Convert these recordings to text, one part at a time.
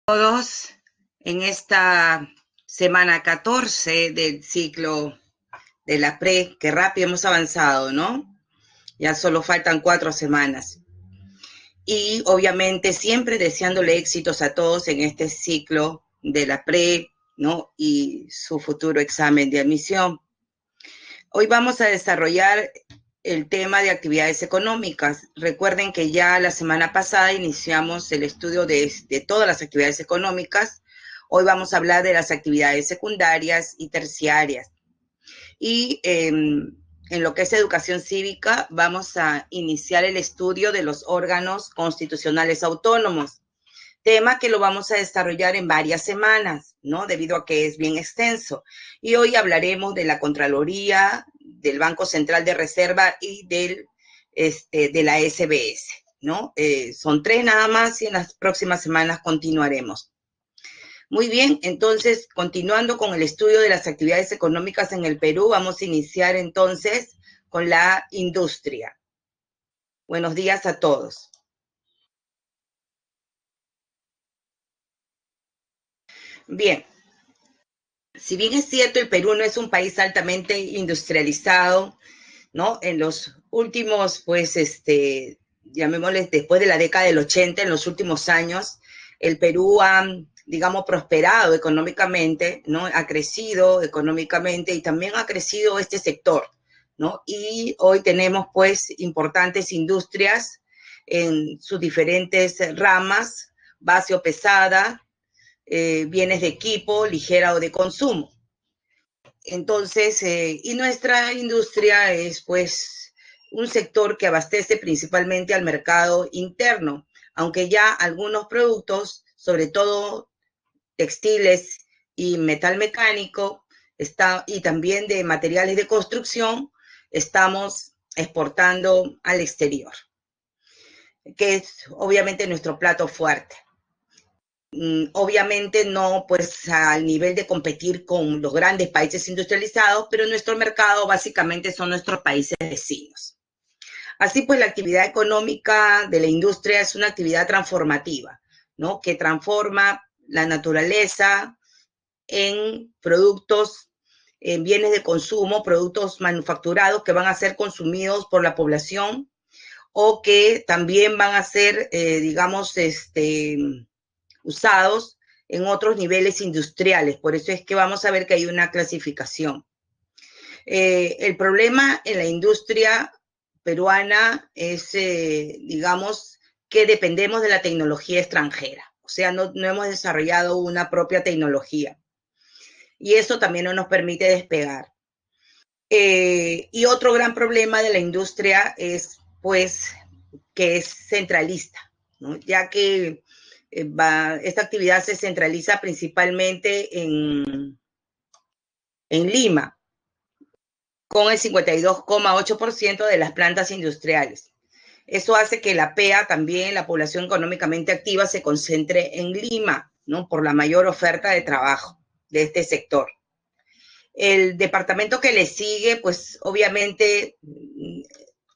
Todos en esta semana 14 del ciclo de la PRE, que rápido hemos avanzado, ¿no? Ya solo faltan 4 semanas. Y obviamente siempre deseándole éxitos a todos en este ciclo de la PRE, ¿no? Y su futuro examen de admisión. Hoy vamos a desarrollar el tema de actividades económicas. Recuerden que ya la semana pasada iniciamos el estudio de todas las actividades económicas. Hoy vamos a hablar de las actividades secundarias y terciarias. Y en lo que es educación cívica, vamos a iniciar el estudio de los órganos constitucionales autónomos, tema que lo vamos a desarrollar en varias semanas, ¿no? Debido a que es bien extenso. Y hoy hablaremos de la Contraloría, del Banco Central de Reserva y de la SBS, ¿no? Son 3 nada más y en las próximas semanas continuaremos. Muy bien, entonces, continuando con el estudio de las actividades económicas en el Perú, vamos a iniciar entonces con la industria. Buenos días a todos. Bien, si bien es cierto, el Perú no es un país altamente industrializado, ¿no? En los últimos, pues, llamémosles después de la década del 80, en los últimos años, el Perú ha, digamos, prosperado económicamente, ¿no? Ha crecido económicamente y también ha crecido este sector, ¿no? Y hoy tenemos, pues, importantes industrias en sus diferentes ramas, base o pesada, bienes de equipo, ligera o de consumo. Entonces, y nuestra industria es pues un sector que abastece principalmente al mercado interno, aunque ya algunos productos, sobre todo textiles y metal mecánico, y también de materiales de construcción, estamos exportando al exterior, que es obviamente nuestro plato fuerte. Obviamente no pues al nivel de competir con los grandes países industrializados, pero nuestro mercado básicamente son nuestros países vecinos. Así pues, la actividad económica de la industria es una actividad transformativa, ¿no? Que transforma la naturaleza en productos, en bienes de consumo, productos manufacturados que van a ser consumidos por la población o que también van a ser, digamos, usados en otros niveles industriales. Por eso es que vamos a ver que hay una clasificación. El problema en la industria peruana es, digamos, que dependemos de la tecnología extranjera. O sea, no hemos desarrollado una propia tecnología. Y eso también no nos permite despegar. Y otro gran problema de la industria es, pues, que es centralista, ¿no? Ya que esta actividad se centraliza principalmente en Lima, con el 52,8% de las plantas industriales. Eso hace que la PEA también, la población económicamente activa, se concentre en Lima, ¿no? Por la mayor oferta de trabajo de este sector. El departamento que le sigue, pues obviamente,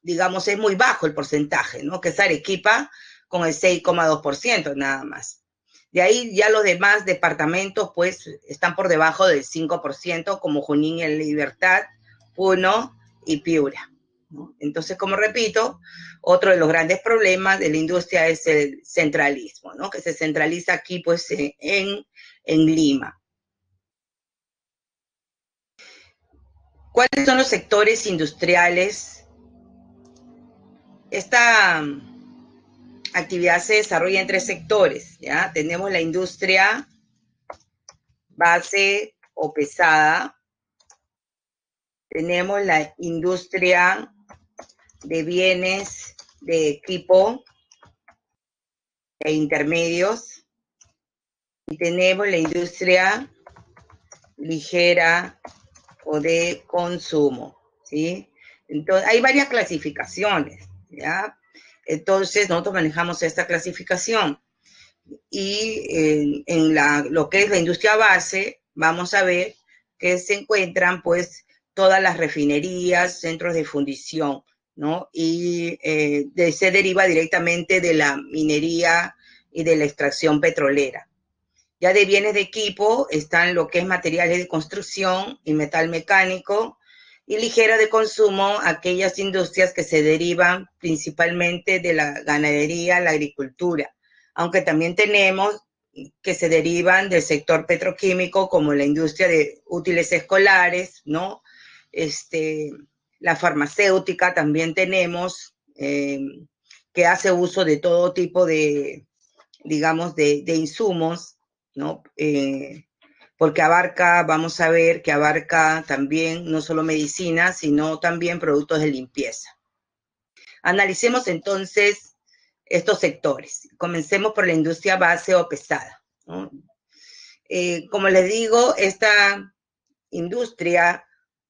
digamos, es muy bajo el porcentaje, ¿no? Que es Arequipa, con el 6,2% nada más. De ahí ya los demás departamentos, pues, están por debajo del 5%, como Junín y Libertad, Puno y Piura, ¿no? Entonces, como repito, otro de los grandes problemas de la industria es el centralismo, ¿no? Que se centraliza aquí, pues, en Lima. ¿Cuáles son los sectores industriales? Esta actividad se desarrolla en 3 sectores, ¿ya? Tenemos la industria base o pesada, tenemos la industria de bienes de equipo e intermedios y tenemos la industria ligera o de consumo, ¿sí? Entonces, hay varias clasificaciones, ¿ya? Entonces, nosotros manejamos esta clasificación. Y lo que es la industria base, vamos a ver que se encuentran, pues, todas las refinerías, centros de fundición, ¿no? Y se deriva directamente de la minería y de la extracción petrolera. Ya de bienes de equipo están lo que es materiales de construcción y metal mecánico, y ligera de consumo, aquellas industrias que se derivan principalmente de la ganadería, la agricultura, aunque también tenemos que se derivan del sector petroquímico, como la industria de útiles escolares, ¿no? La farmacéutica también tenemos, que hace uso de todo tipo de, digamos, de insumos, ¿no? Porque abarca, vamos a ver que abarca también no solo medicina, sino también productos de limpieza. Analicemos entonces estos sectores. Comencemos por la industria base o pesada, ¿no? Como les digo, esta industria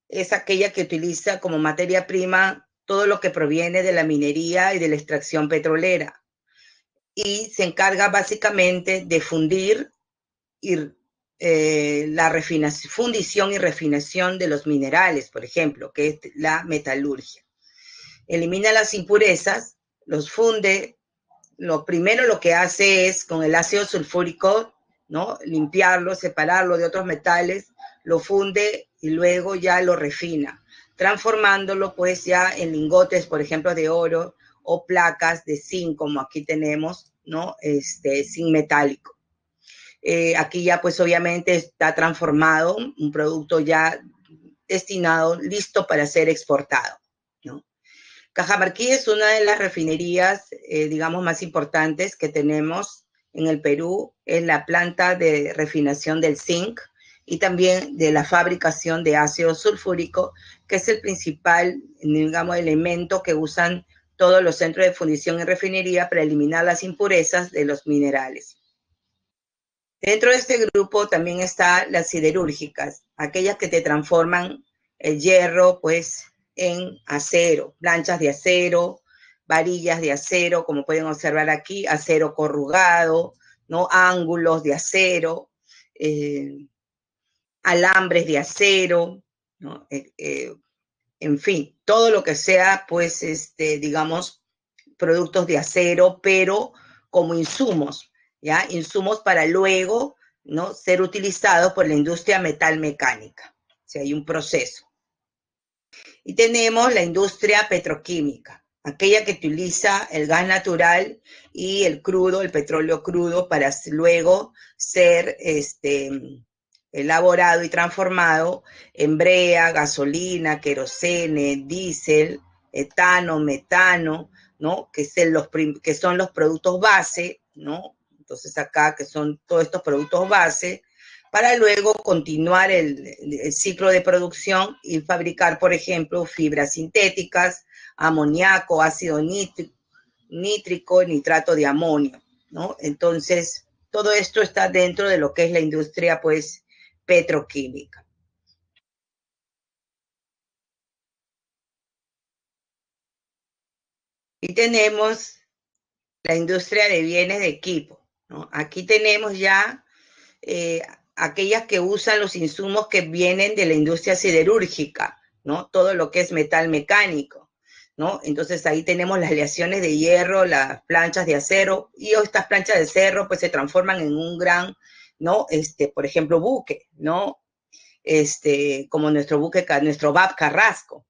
es aquella que utiliza como materia prima todo lo que proviene de la minería y de la extracción petrolera, y se encarga básicamente de fundir y la fundición y refinación de los minerales, por ejemplo, que es la metalurgia. Elimina las impurezas, los funde. Lo primero lo que hace es con el ácido sulfúrico, ¿no? Limpiarlo, separarlo de otros metales, lo funde y luego ya lo refina, transformándolo pues ya en lingotes, por ejemplo, de oro o placas de zinc, como aquí tenemos, ¿no? Zinc metálico. Aquí ya pues obviamente está transformado, un producto ya destinado, listo para ser exportado, ¿no? Cajamarquí es una de las refinerías, digamos, más importantes que tenemos en el Perú. Es la planta de refinación del zinc y también de la fabricación de ácido sulfúrico, que es el principal, digamos, elemento que usan todos los centros de fundición y refinería para eliminar las impurezas de los minerales. Dentro de este grupo también están las siderúrgicas, aquellas que te transforman el hierro, pues, en acero, planchas de acero, varillas de acero, como pueden observar aquí, acero corrugado, ¿no? Ángulos de acero, alambres de acero, ¿no? En fin, todo lo que sea, pues, digamos, productos de acero, pero como insumos, ¿ya? Insumos para luego, ¿no? Ser utilizados por la industria metal mecánica. O sea, hay un proceso. Y tenemos la industria petroquímica, aquella que utiliza el gas natural y el crudo, el petróleo crudo, para luego ser elaborado y transformado en brea, gasolina, querosene, diésel, etano, metano, ¿no? Que son los productos base, ¿no? Entonces acá, que son todos estos productos base, para luego continuar el ciclo de producción y fabricar, por ejemplo, fibras sintéticas, amoníaco, ácido nítrico, nitrato de amonio, ¿no? Entonces, todo esto está dentro de lo que es la industria, pues, petroquímica. Y tenemos la industria de bienes de equipo, ¿no? Aquí tenemos ya aquellas que usan los insumos que vienen de la industria siderúrgica, ¿no? Todo lo que es metal mecánico, ¿no? Entonces ahí tenemos las aleaciones de hierro, las planchas de acero, y estas planchas de acero pues se transforman en un gran, ¿no? Por ejemplo, buque, ¿no? Como nuestro buque, nuestro BAP Carrasco.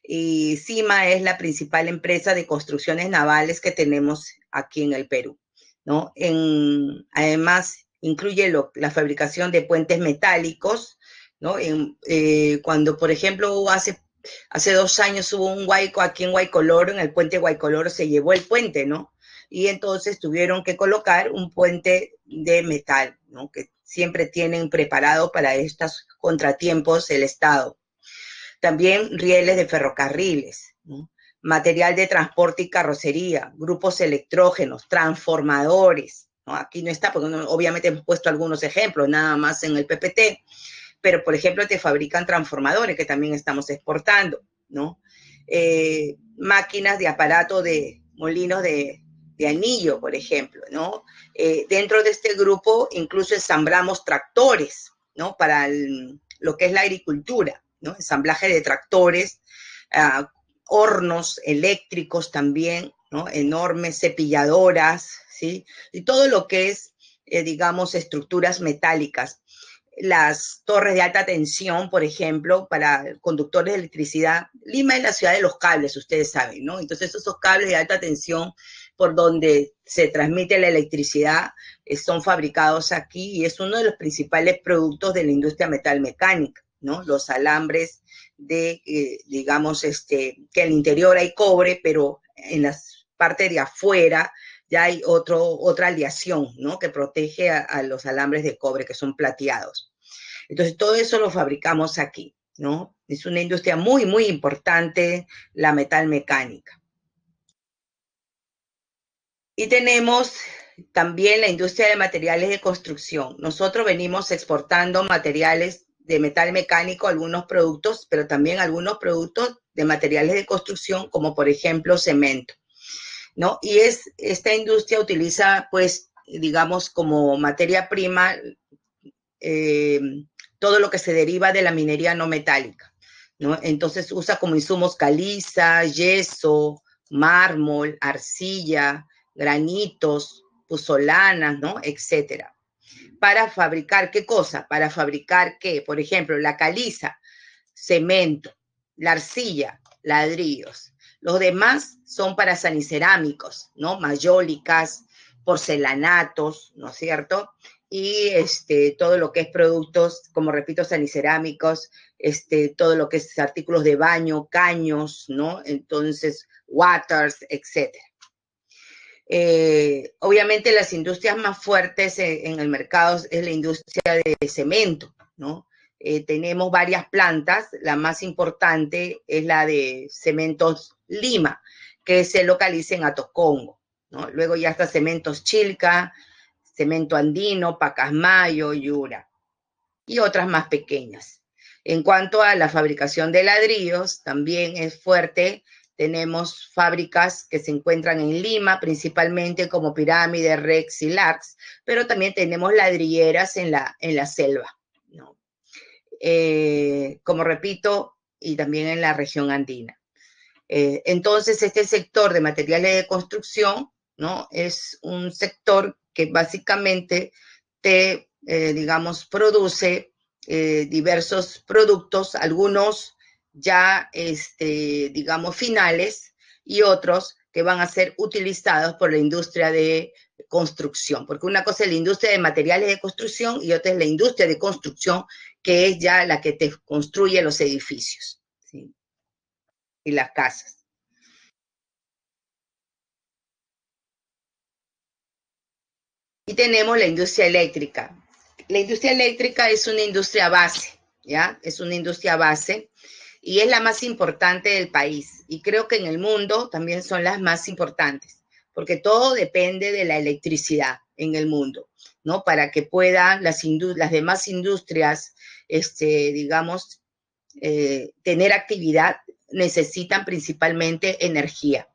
Y CIMA es la principal empresa de construcciones navales que tenemos aquí en el Perú, ¿no? Además, incluye la fabricación de puentes metálicos, ¿no? Cuando, por ejemplo, hace 2 años hubo un huaico aquí en Huaycoloro, en el puente Huaycoloro se llevó el puente, ¿no? Y entonces tuvieron que colocar un puente de metal, ¿no? Que siempre tienen preparado para estos contratiempos el Estado. También rieles de ferrocarriles, ¿no? Material de transporte y carrocería, grupos electrógenos, transformadores, ¿no? Aquí no está, porque obviamente hemos puesto algunos ejemplos, nada más en el PPT, pero por ejemplo te fabrican transformadores que también estamos exportando, ¿no? Máquinas de aparato de molinos de anillo, por ejemplo, ¿no? Dentro de este grupo incluso ensamblamos tractores, ¿no? Para lo que es la agricultura, ¿no? Ensamblaje de tractores, hornos eléctricos también, ¿no? Enormes cepilladoras, ¿sí? Y todo lo que es digamos, estructuras metálicas. Las torres de alta tensión, por ejemplo, para conductores de electricidad. Lima es la ciudad de los cables, ustedes saben, ¿no? Entonces, esos cables de alta tensión por donde se transmite la electricidad son fabricados aquí y es uno de los principales productos de la industria metalmecánica, ¿no? Los alambres de, digamos, que en el interior hay cobre, pero en las partes de afuera ya hay otra aleación, ¿no? Que protege a los alambres de cobre que son plateados. Entonces, todo eso lo fabricamos aquí, ¿no? Es una industria muy, muy importante, la metalmecánica. Y tenemos también la industria de materiales de construcción. Nosotros venimos exportando materiales de metal mecánico, algunos productos, pero también algunos productos de materiales de construcción, como por ejemplo cemento, ¿no? Y esta industria utiliza, pues, digamos, como materia prima todo lo que se deriva de la minería no metálica, ¿no? Entonces usa como insumos caliza, yeso, mármol, arcilla, granitos, puzolanas, ¿no? Etcétera. Para fabricar, ¿qué cosa? Para fabricar, ¿qué? Por ejemplo, la caliza, cemento, la arcilla, ladrillos. Los demás son para sanicerámicos, ¿no? Mayólicas, porcelanatos, ¿no es cierto? Y todo lo que es productos, como repito, sanicerámicos, todo lo que es artículos de baño, caños, ¿no? Entonces, waters, etcétera. Obviamente las industrias más fuertes en el mercado es la industria de cemento, ¿no? Tenemos varias plantas, la más importante es la de Cementos Lima, que se localiza en Atocongo, ¿no? Luego ya está Cementos Chilca, Cemento Andino, Pacasmayo, Yura, y otras más pequeñas. En cuanto a la fabricación de ladrillos, también es fuerte. Tenemos fábricas que se encuentran en Lima, principalmente como Pirámide, Rex y Lax, pero también tenemos ladrilleras en la selva, ¿no? Como repito, y también en la región andina. Entonces, este sector de materiales de construcción, ¿no? Es un sector que básicamente te, digamos, produce diversos productos, algunos ya, digamos, finales y otros que van a ser utilizados por la industria de construcción, porque una cosa es la industria de materiales de construcción y otra es la industria de construcción, que es ya la que te construye los edificios, ¿sí? Y las casas. Y tenemos la industria eléctrica. La industria eléctrica es una industria base, ¿ya? Es una industria base y es la más importante del país. Y creo que en el mundo también son las más importantes, porque todo depende de la electricidad en el mundo, ¿no? Para que puedan las demás industrias, digamos, tener actividad, necesitan principalmente energía.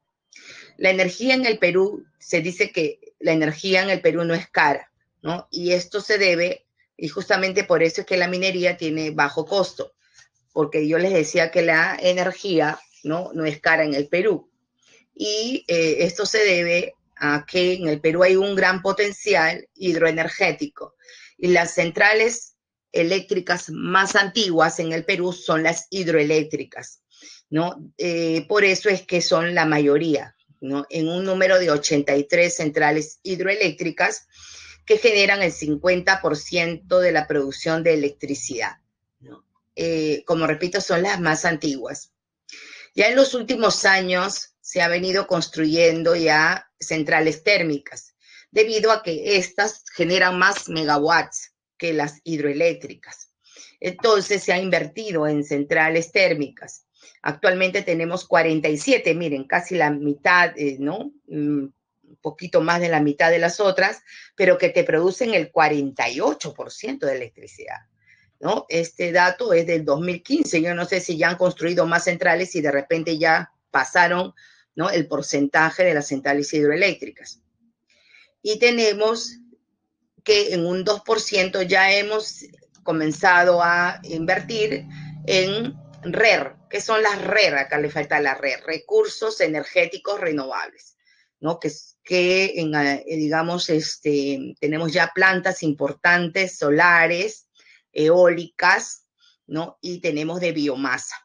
La energía en el Perú, se dice que la energía en el Perú no es cara, ¿no? Y esto se debe, y justamente por eso es que la minería tiene bajo costo, porque yo les decía que la energía no es cara en el Perú. Y esto se debe a que en el Perú hay un gran potencial hidroenergético. Y las centrales eléctricas más antiguas en el Perú son las hidroeléctricas, ¿no? Por eso es que son la mayoría, ¿no? En un número de 83 centrales hidroeléctricas que generan el 50% de la producción de electricidad, ¿no? Como repito, son las más antiguas. Ya en los últimos años se ha venido construyendo ya centrales térmicas, debido a que estas generan más megawatts que las hidroeléctricas. Entonces se ha invertido en centrales térmicas. Actualmente tenemos 47, miren, casi la mitad, ¿no? Un poquito más de la mitad de las otras, pero que te producen el 48% de electricidad, ¿no? Este dato es del 2015. Yo no sé si ya han construido más centrales y de repente ya pasaron, ¿no?, el porcentaje de las centrales hidroeléctricas. Y tenemos que en un 2% ya hemos comenzado a invertir en RER. ¿Qué son las RER? Acá le falta la RER, recursos energéticos renovables, ¿no? Que que, digamos, tenemos ya plantas importantes solares, eólicas, ¿no? Y tenemos de biomasa,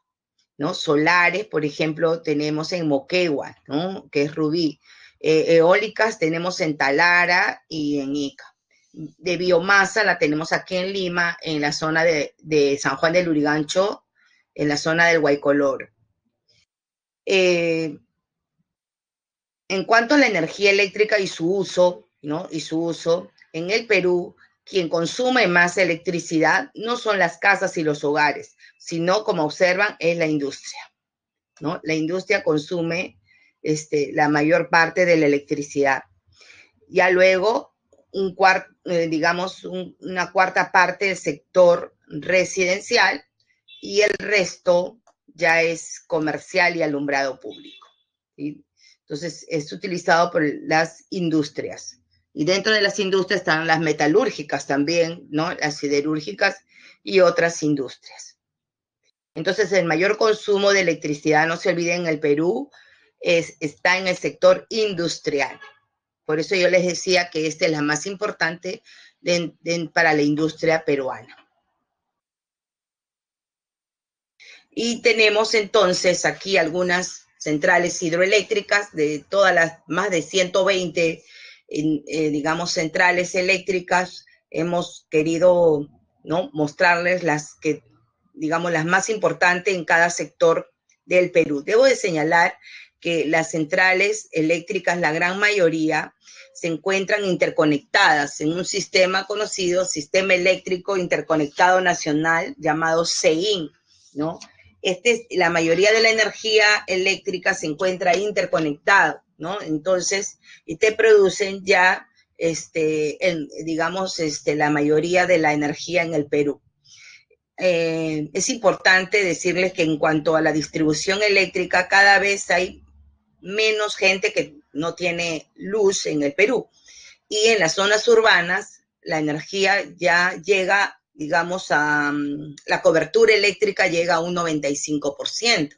¿no? Solares, por ejemplo, tenemos en Moquegua, ¿no? Que es Rubí. Eólicas tenemos en Talara y en Ica. De biomasa la tenemos aquí en Lima, en la zona de San Juan del Lurigancho, en la zona del Guaycolor. En cuanto a la energía eléctrica y su uso, ¿no? Y su uso, en el Perú, quien consume más electricidad no son las casas y los hogares, sino, como observan, es la industria, ¿no? La industria consume la mayor parte de la electricidad. Ya luego, digamos, una cuarta parte del sector residencial y el resto ya es comercial y alumbrado público, ¿sí? Entonces, es utilizado por las industrias. Y dentro de las industrias están las metalúrgicas también, ¿no? Las siderúrgicas y otras industrias. Entonces, el mayor consumo de electricidad, no se olviden, en el Perú está en el sector industrial. Por eso yo les decía que esta es la más importante para la industria peruana. Y tenemos entonces aquí algunas centrales hidroeléctricas de todas las más de 120, digamos, centrales eléctricas. Hemos querido, ¿no?, mostrarles las que, digamos, las más importantes en cada sector del Perú. Debo de señalar que las centrales eléctricas, la gran mayoría, se encuentran interconectadas en un sistema conocido, Sistema Eléctrico Interconectado Nacional, llamado SEIN, ¿no? La mayoría de la energía eléctrica se encuentra interconectada, ¿no? Entonces, y te producen ya, digamos, la mayoría de la energía en el Perú. Es importante decirles que en cuanto a la distribución eléctrica, cada vez hay menos gente que no tiene luz en el Perú. Y en las zonas urbanas, la energía ya llega, digamos, la cobertura eléctrica llega a un 95%.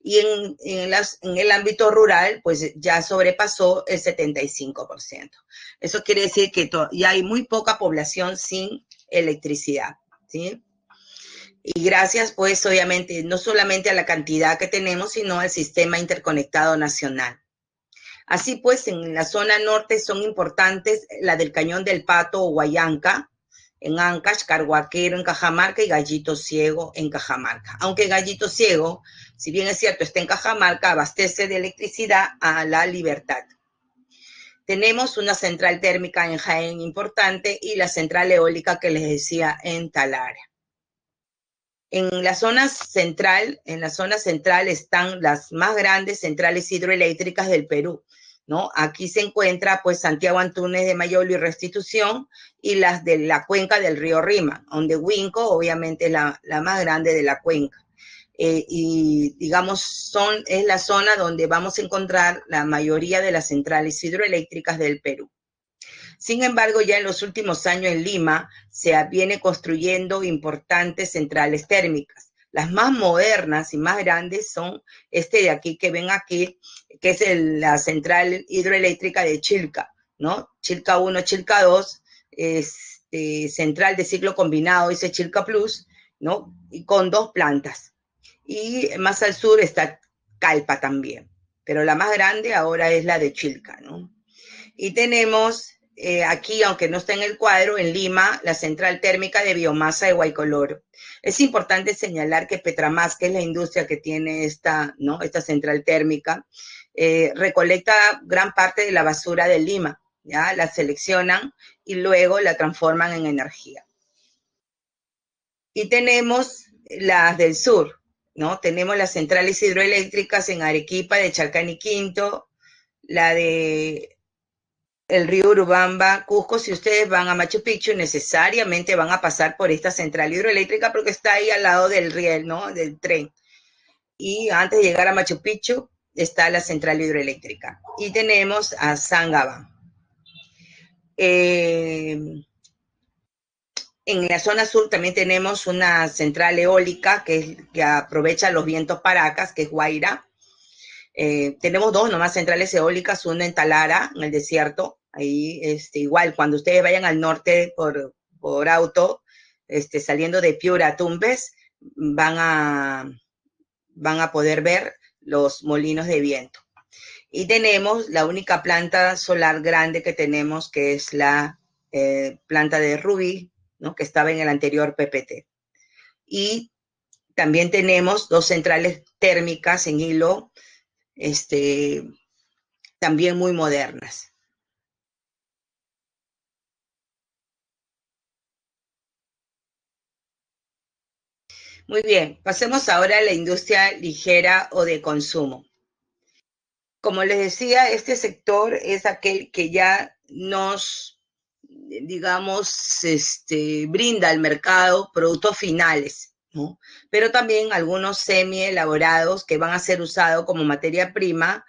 Y en el ámbito rural, pues ya sobrepasó el 75%. Eso quiere decir que ya hay muy poca población sin electricidad, ¿sí? Y gracias, pues, obviamente, no solamente a la cantidad que tenemos, sino al sistema interconectado nacional. Así pues, en la zona norte son importantes la del Cañón del Pato o Huallanca, en Ancash, Carhuaquero en Cajamarca y Gallito Ciego en Cajamarca. Aunque Gallito Ciego, si bien es cierto, está en Cajamarca, abastece de electricidad a La Libertad. Tenemos una central térmica en Jaén importante y la central eólica que les decía en Talara. En la zona central están las más grandes centrales hidroeléctricas del Perú, ¿no? Aquí se encuentra, pues, Santiago Antúnez de Mayolo y Restitución y las de la cuenca del río Rima, donde Huinco, obviamente, es la más grande de la cuenca. Y, digamos, es la zona donde vamos a encontrar la mayoría de las centrales hidroeléctricas del Perú. Sin embargo, ya en los últimos años en Lima se viene construyendo importantes centrales térmicas. Las más modernas y más grandes son de aquí que ven aquí, que es la central hidroeléctrica de Chilca, ¿no? Chilca 1, Chilca 2, central de ciclo combinado, dice Chilca Plus, ¿no? Y con 2 plantas. Y más al sur está Calpa también, pero la más grande ahora es la de Chilca, ¿no? Y tenemos aquí, aunque no está en el cuadro, en Lima, la central térmica de biomasa de Guaycolor. Es importante señalar que Petramas, que es la industria que tiene esta central térmica, recolecta gran parte de la basura de Lima, ¿ya? La seleccionan y luego la transforman en energía. Y tenemos las del sur, ¿no? Tenemos las centrales hidroeléctricas en Arequipa, de Chalcán y Quinto, la de el río Urubamba, Cusco. Si ustedes van a Machu Picchu, necesariamente van a pasar por esta central hidroeléctrica porque está ahí al lado del riel, ¿no? Del tren. Y antes de llegar a Machu Picchu está la central hidroeléctrica. Y tenemos a Sangaba. En la zona sur también tenemos una central eólica que aprovecha los vientos Paracas, que es Guaira. Tenemos dos nomás centrales eólicas, una en Talara, en el desierto. Ahí, igual, cuando ustedes vayan al norte por auto, saliendo de Piura a Tumbes, van a poder ver los molinos de viento. Y tenemos la única planta solar grande que tenemos, que es la planta de Rubí, ¿no? Que estaba en el anterior PPT. Y también tenemos dos centrales térmicas en hilo, también muy modernas. Muy bien, pasemos ahora a la industria ligera o de consumo. Como les decía, este sector es aquel que ya nos, digamos, brinda al mercado productos finales, ¿no? Pero también algunos semi-elaborados que van a ser usados como materia prima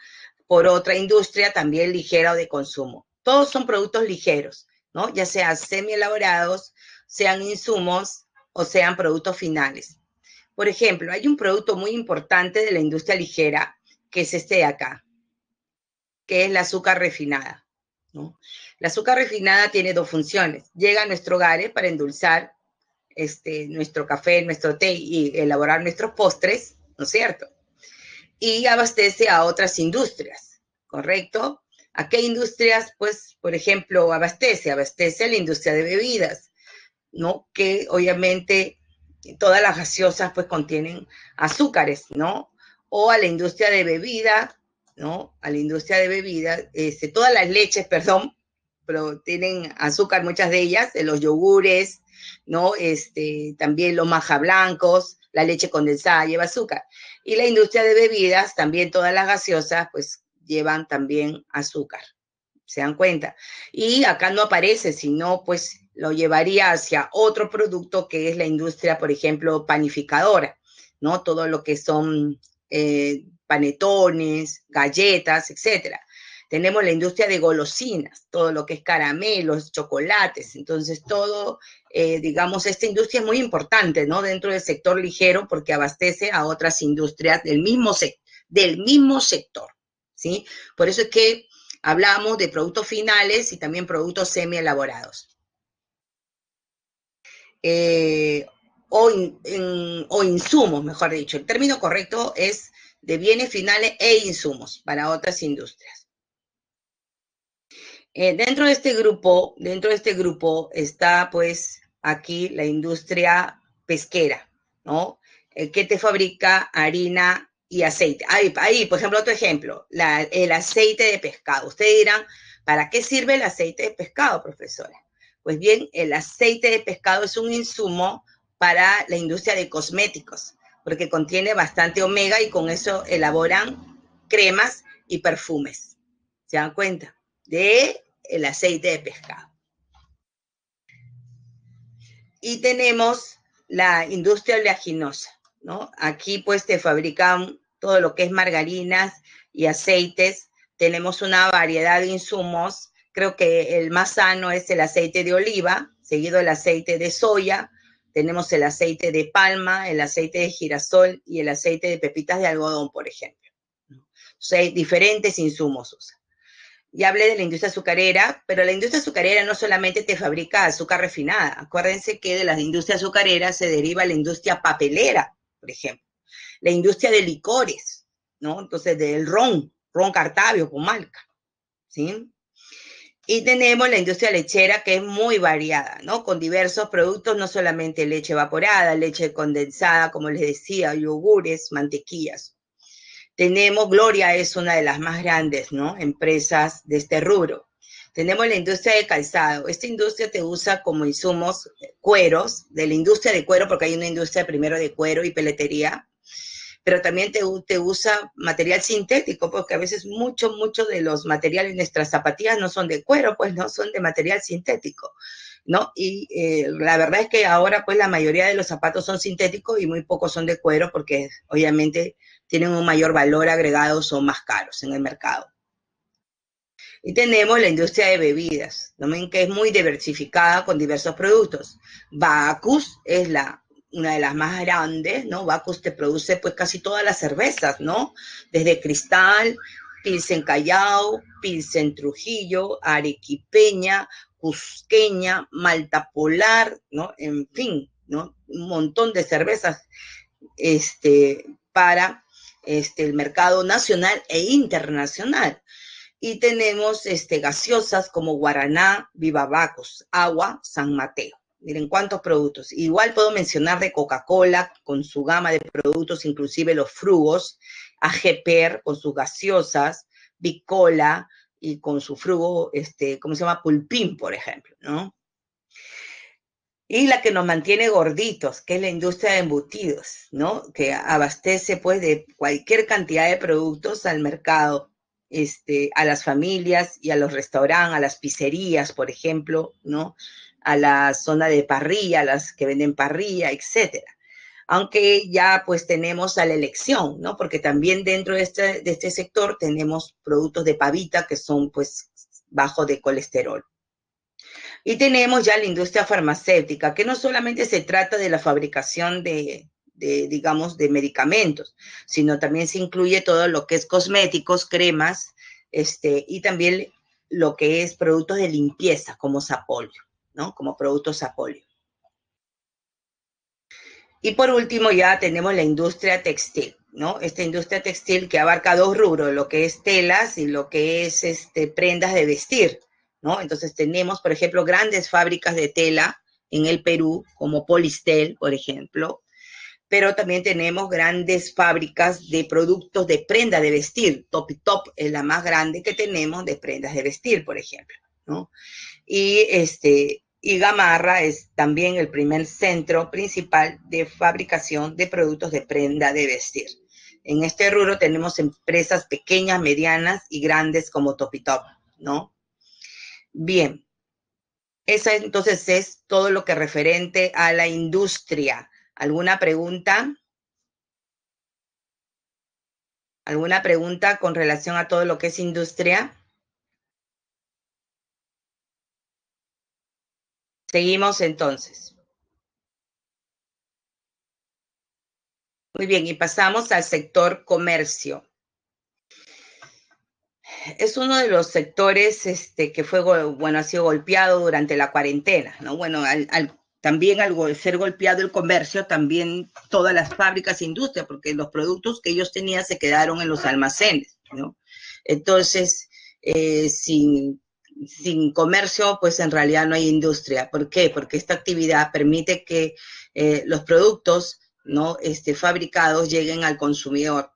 por otra industria también ligera o de consumo. Todos son productos ligeros, ¿no? Ya sean semi-elaborados, sean insumos o sean productos finales. Por ejemplo, hay un producto muy importante de la industria ligera, que es este de acá, que es la azúcar refinada, ¿no? La azúcar refinada tiene dos funciones. Llega a nuestro hogar para endulzar nuestro café, nuestro té y elaborar nuestros postres, ¿no es cierto? Y abastece a otras industrias, ¿correcto? ¿A qué industrias? Pues, por ejemplo, abastece a la industria de bebidas, ¿no? Que obviamente todas las gaseosas pues contienen azúcares, ¿no? O a la industria de bebidas, ¿no? A la industria de bebidas, todas las leches, perdón, pero tienen azúcar muchas de ellas, de los yogures, ¿no? También los maja blancos, la leche condensada lleva azúcar. Y la industria de bebidas, también todas las gaseosas, pues llevan también azúcar. ¿Se dan cuenta? Y acá no aparece, sino pues lo llevaría hacia otro producto que es la industria, por ejemplo, panificadora, ¿no? Todo lo que son panetones, galletas, etcétera. Tenemos la industria de golosinas, todo lo que es caramelos, chocolates. Entonces, todo, digamos, esta industria es muy importante, ¿no? Dentro del sector ligero porque abastece a otras industrias del mismo sector, ¿sí? Por eso es que hablamos de productos finales y también productos semi-elaborados. O insumos, mejor dicho. El término correcto es de bienes finales e insumos para otras industrias. Dentro de este grupo está pues aquí la industria pesquera, ¿no? Que te fabrica harina y aceite. Ahí, por ejemplo, otro ejemplo, el aceite de pescado. Ustedes dirán, ¿para qué sirve el aceite de pescado, profesora? Pues bien, el aceite de pescado es un insumo para la industria de cosméticos, porque contiene bastante omega y con eso elaboran cremas y perfumes. ¿Se dan cuenta? De el aceite de pescado. Y tenemos la industria oleaginosa, ¿no? Aquí pues te fabrican todo lo que es margarinas y aceites. Tenemos una variedad de insumos. Creo que el más sano es el aceite de oliva, seguido el aceite de soya. Tenemos el aceite de palma, el aceite de girasol y el aceite de pepitas de algodón, por ejemplo. Entonces, hay diferentes insumos usan. Ya hablé de la industria azucarera, pero la industria azucarera no solamente te fabrica azúcar refinada. Acuérdense que de la industria azucarera se deriva la industria papelera, por ejemplo. La industria de licores, ¿no? Entonces, del ron Cartavio, Comalca, ¿sí? Y tenemos la industria lechera, que es muy variada, ¿no? Con diversos productos, no solamente leche evaporada, leche condensada, como les decía, yogures, mantequillas. Tenemos, Gloria es una de las más grandes, ¿no? Empresas de este rubro. Tenemos la industria de calzado. Esta industria te usa como insumos cueros, de la industria de cuero, porque hay una industria primero de cuero y peletería, pero también te usa material sintético, porque a veces mucho de los materiales de nuestras zapatillas no son de cuero, pues no son de material sintético, ¿no? Y la verdad es que ahora pues la mayoría de los zapatos son sintéticos y muy pocos son de cuero porque obviamente tienen un mayor valor agregado, son más caros en el mercado. Y tenemos la industria de bebidas, también que es muy diversificada con diversos productos. Bacus es la una de las más grandes, ¿no? Bacus te produce pues casi todas las cervezas, ¿no? Desde Cristal, Pilsen Callao, Pilsen Trujillo, Arequipeña, Cusqueña, Malta Polar, ¿no? En fin, ¿no? Un montón de cervezas para el mercado nacional e internacional. Y tenemos gaseosas como Guaraná, Viva Bacus, Agua, San Mateo. Miren cuántos productos. Igual puedo mencionar de Coca-Cola con su gama de productos, inclusive los frugos, AGPER con sus gaseosas, Bicola y con su frugo, ¿cómo se llama? Pulpín, por ejemplo, ¿no? Y la que nos mantiene gorditos, que es la industria de embutidos, ¿no? Que abastece pues de cualquier cantidad de productos al mercado, a las familias y a los restaurantes, a las pizzerías, por ejemplo, ¿no? A la zona de parrilla, a las que venden parrilla, etcétera. Aunque ya pues tenemos a la elección, ¿no? Porque también dentro de este sector tenemos productos de pavita que son pues bajos de colesterol. Y tenemos ya la industria farmacéutica, que no solamente se trata de la fabricación digamos, de medicamentos, sino también se incluye todo lo que es cosméticos, cremas, y también lo que es productos de limpieza, como Sapolio, ¿no? Como productos Sapolio. Y por último ya tenemos la industria textil, ¿no? Esta industria textil que abarca dos rubros, lo que es telas y lo que es prendas de vestir, ¿no? Entonces tenemos, por ejemplo, grandes fábricas de tela en el Perú, como Polistel, por ejemplo, pero también tenemos grandes fábricas de productos de prenda de vestir. Top es la más grande que tenemos de prendas de vestir, por ejemplo, ¿no? Y Gamarra es también el primer centro principal de fabricación de productos de prenda de vestir. En este rubro tenemos empresas pequeñas, medianas y grandes como Topitop, ¿no? Bien, esa entonces es todo lo que referente a la industria. ¿Alguna pregunta? ¿Alguna pregunta con relación a todo lo que es industria? Seguimos entonces. Muy bien, y pasamos al sector comercio. Es uno de los sectores que fue, bueno, ha sido golpeado durante la cuarentena, ¿no? Bueno, también al ser golpeado el comercio, también todas las fábricas e industrias, porque los productos que ellos tenían se quedaron en los almacenes, ¿no? Entonces, sin comercio, pues en realidad no hay industria. ¿Por qué? Porque esta actividad permite que los productos, ¿no? Fabricados lleguen al consumidor.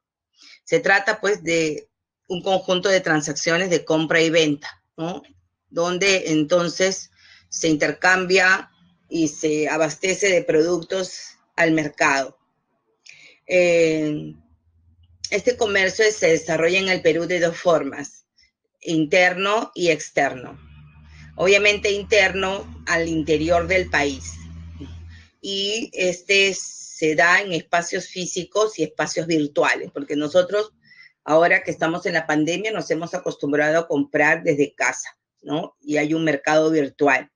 Se trata, pues, de un conjunto de transacciones de compra y venta, ¿no? Donde entonces se intercambia y se abastece de productos al mercado. Este comercio se desarrolla en el Perú de dos formas, interno y externo. Obviamente interno al interior del país. Y se da en espacios físicos y espacios virtuales, porque nosotros, ahora que estamos en la pandemia, nos hemos acostumbrado a comprar desde casa, ¿no? Y hay un mercado virtual.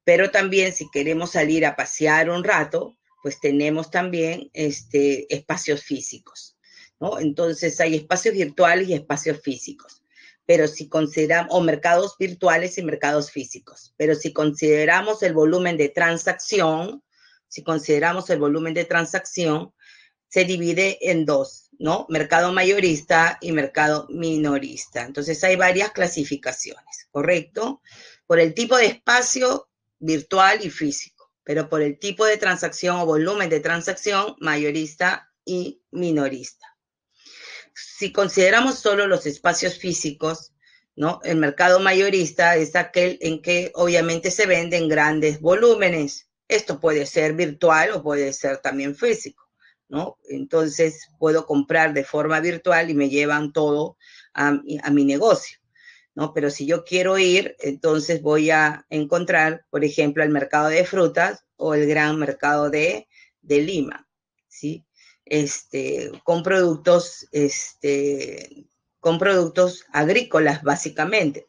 Pero también si queremos salir a pasear un rato, pues tenemos también espacios físicos, ¿no? Entonces hay espacios virtuales y espacios físicos. Pero si consideramos, o mercados virtuales y mercados físicos, pero si consideramos el volumen de transacción, se divide en dos, ¿no? Mercado mayorista y mercado minorista. Entonces hay varias clasificaciones, ¿correcto? Por el tipo de espacio virtual y físico, pero por el tipo de transacción o volumen de transacción mayorista y minorista. Si consideramos solo los espacios físicos, ¿no? El mercado mayorista es aquel en que obviamente se venden grandes volúmenes. Esto puede ser virtual o puede ser también físico, ¿no? Entonces puedo comprar de forma virtual y me llevan todo a mi negocio, ¿no? Pero si yo quiero ir, entonces voy a encontrar, por ejemplo, el mercado de frutas o el gran mercado de Lima, ¿sí? Con productos, con productos agrícolas, básicamente.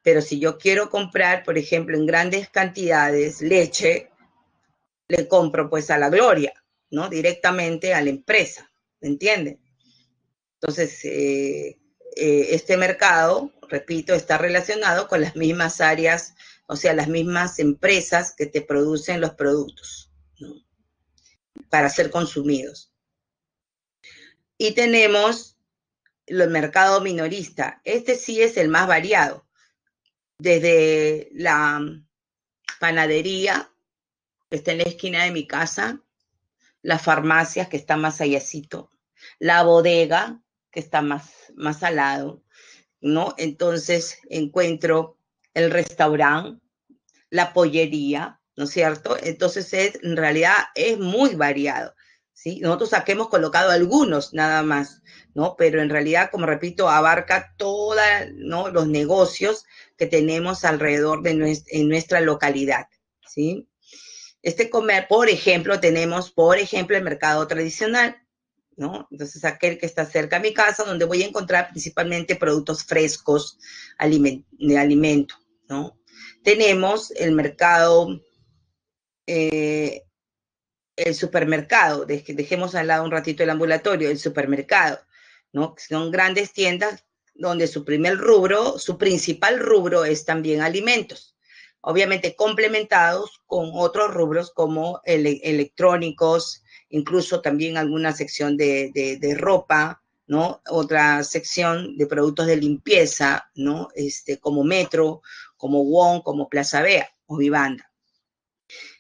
Pero si yo quiero comprar, por ejemplo, en grandes cantidades leche, le compro pues a la Gloria, ¿no? Directamente a la empresa, ¿me entienden? Entonces, este mercado, repito, está relacionado con las mismas áreas, o sea, las mismas empresas que te producen los productos, ¿no? Para ser consumidos. Y tenemos el mercado minorista. Este sí es el más variado. Desde la panadería, que está en la esquina de mi casa, las farmacias, que está más allácito, la bodega, que está más al lado, ¿no? Entonces encuentro el restaurante, la pollería, ¿no es cierto? Entonces en realidad es muy variado, ¿sí? Nosotros aquí hemos colocado algunos nada más, ¿no? Pero en realidad, como repito, abarca todos, ¿no?, los negocios que tenemos alrededor de en nuestra localidad, ¿sí? Por ejemplo, tenemos, el mercado tradicional, ¿no? Entonces, aquel que está cerca de mi casa, donde voy a encontrar principalmente productos frescos de alimento, ¿no? Tenemos el mercado, el supermercado, dejemos al lado un ratito el ambulatorio, el supermercado, ¿no? Son grandes tiendas donde su principal rubro es también alimentos, obviamente complementados con otros rubros como electrónicos, incluso también alguna sección de ropa, ¿no? Otra sección de productos de limpieza, ¿no? Como Metro, como Wong, como Plaza Vea o Vivanda.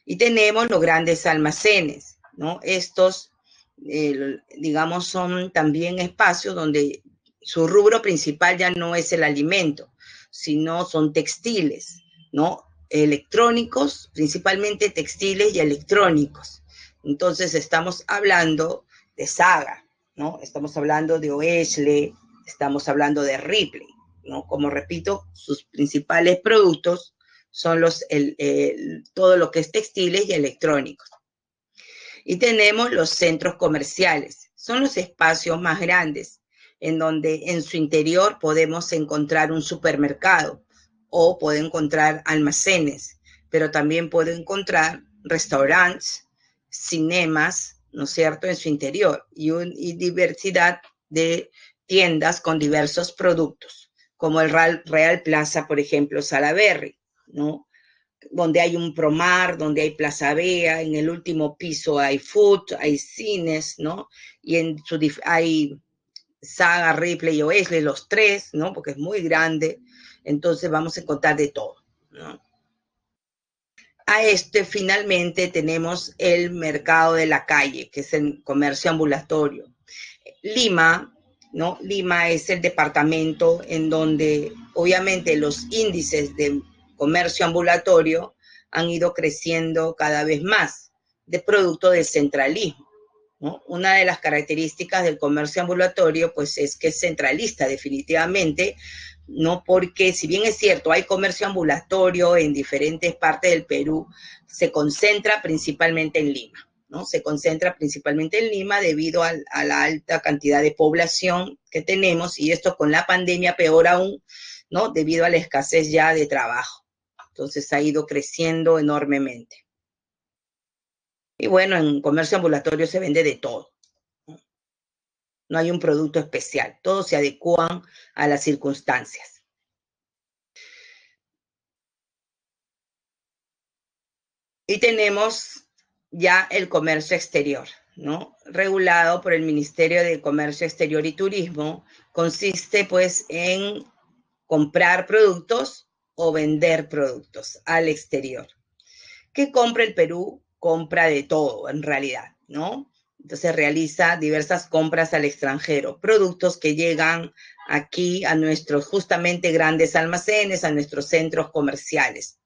Y tenemos los grandes almacenes, ¿no? Estos, digamos, son también espacios donde su rubro principal ya no es el alimento, sino son textiles, ¿no? Electrónicos, principalmente textiles y electrónicos. Entonces estamos hablando de Saga, ¿no? Estamos hablando de Oesle, estamos hablando de Ripley, ¿no? Como repito, sus principales productos son todo lo que es textiles y electrónicos. Y tenemos los centros comerciales. Son los espacios más grandes en donde en su interior podemos encontrar un supermercado o puede encontrar almacenes, pero también puede encontrar restaurantes, cinemas, ¿no es cierto?, en su interior y diversidad de tiendas con diversos productos, como el Real Plaza, por ejemplo, Salaberry, ¿no? Donde hay un Promar, donde hay Plaza Vea, en el último piso hay food, hay cines, ¿no? Y hay Saga, Ripley y Oesle, los tres, ¿no? Porque es muy grande, entonces vamos a encontrar de todo, ¿no? Finalmente tenemos el mercado de la calle, que es el comercio ambulatorio. Lima, ¿no? Lima es el departamento en donde obviamente los índices de comercio ambulatorio han ido creciendo cada vez más, de producto del centralismo, ¿no? Una de las características del comercio ambulatorio, pues, es que es centralista, definitivamente, ¿no? Porque si bien es cierto, hay comercio ambulatorio en diferentes partes del Perú, se concentra principalmente en Lima, ¿no? Se concentra principalmente en Lima debido a la alta cantidad de población que tenemos, y esto con la pandemia peor aún, ¿no? Debido a la escasez ya de trabajo. Entonces ha ido creciendo enormemente. Y bueno, en comercio ambulatorio se vende de todo. No hay un producto especial, todos se adecúan a las circunstancias. Y tenemos ya el comercio exterior, ¿no? Regulado por el Ministerio de Comercio Exterior y Turismo. Consiste pues en comprar productos o vender productos al exterior. ¿Qué compra el Perú? Compra de todo, en realidad, ¿no? Entonces realiza diversas compras al extranjero, productos que llegan aquí a nuestros justamente grandes almacenes, a nuestros centros comerciales.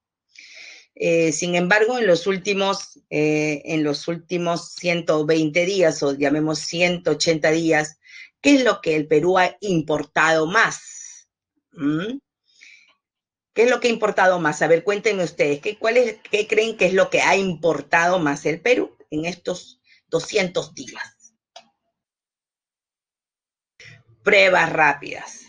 Sin embargo, en los últimos 120 días, o llamemos 180 días, ¿qué es lo que el Perú ha importado más? ¿Qué es lo que ha importado más? A ver, cuéntenme ustedes, ¿qué creen que es lo que ha importado más el Perú en estos 200 días? Pruebas rápidas.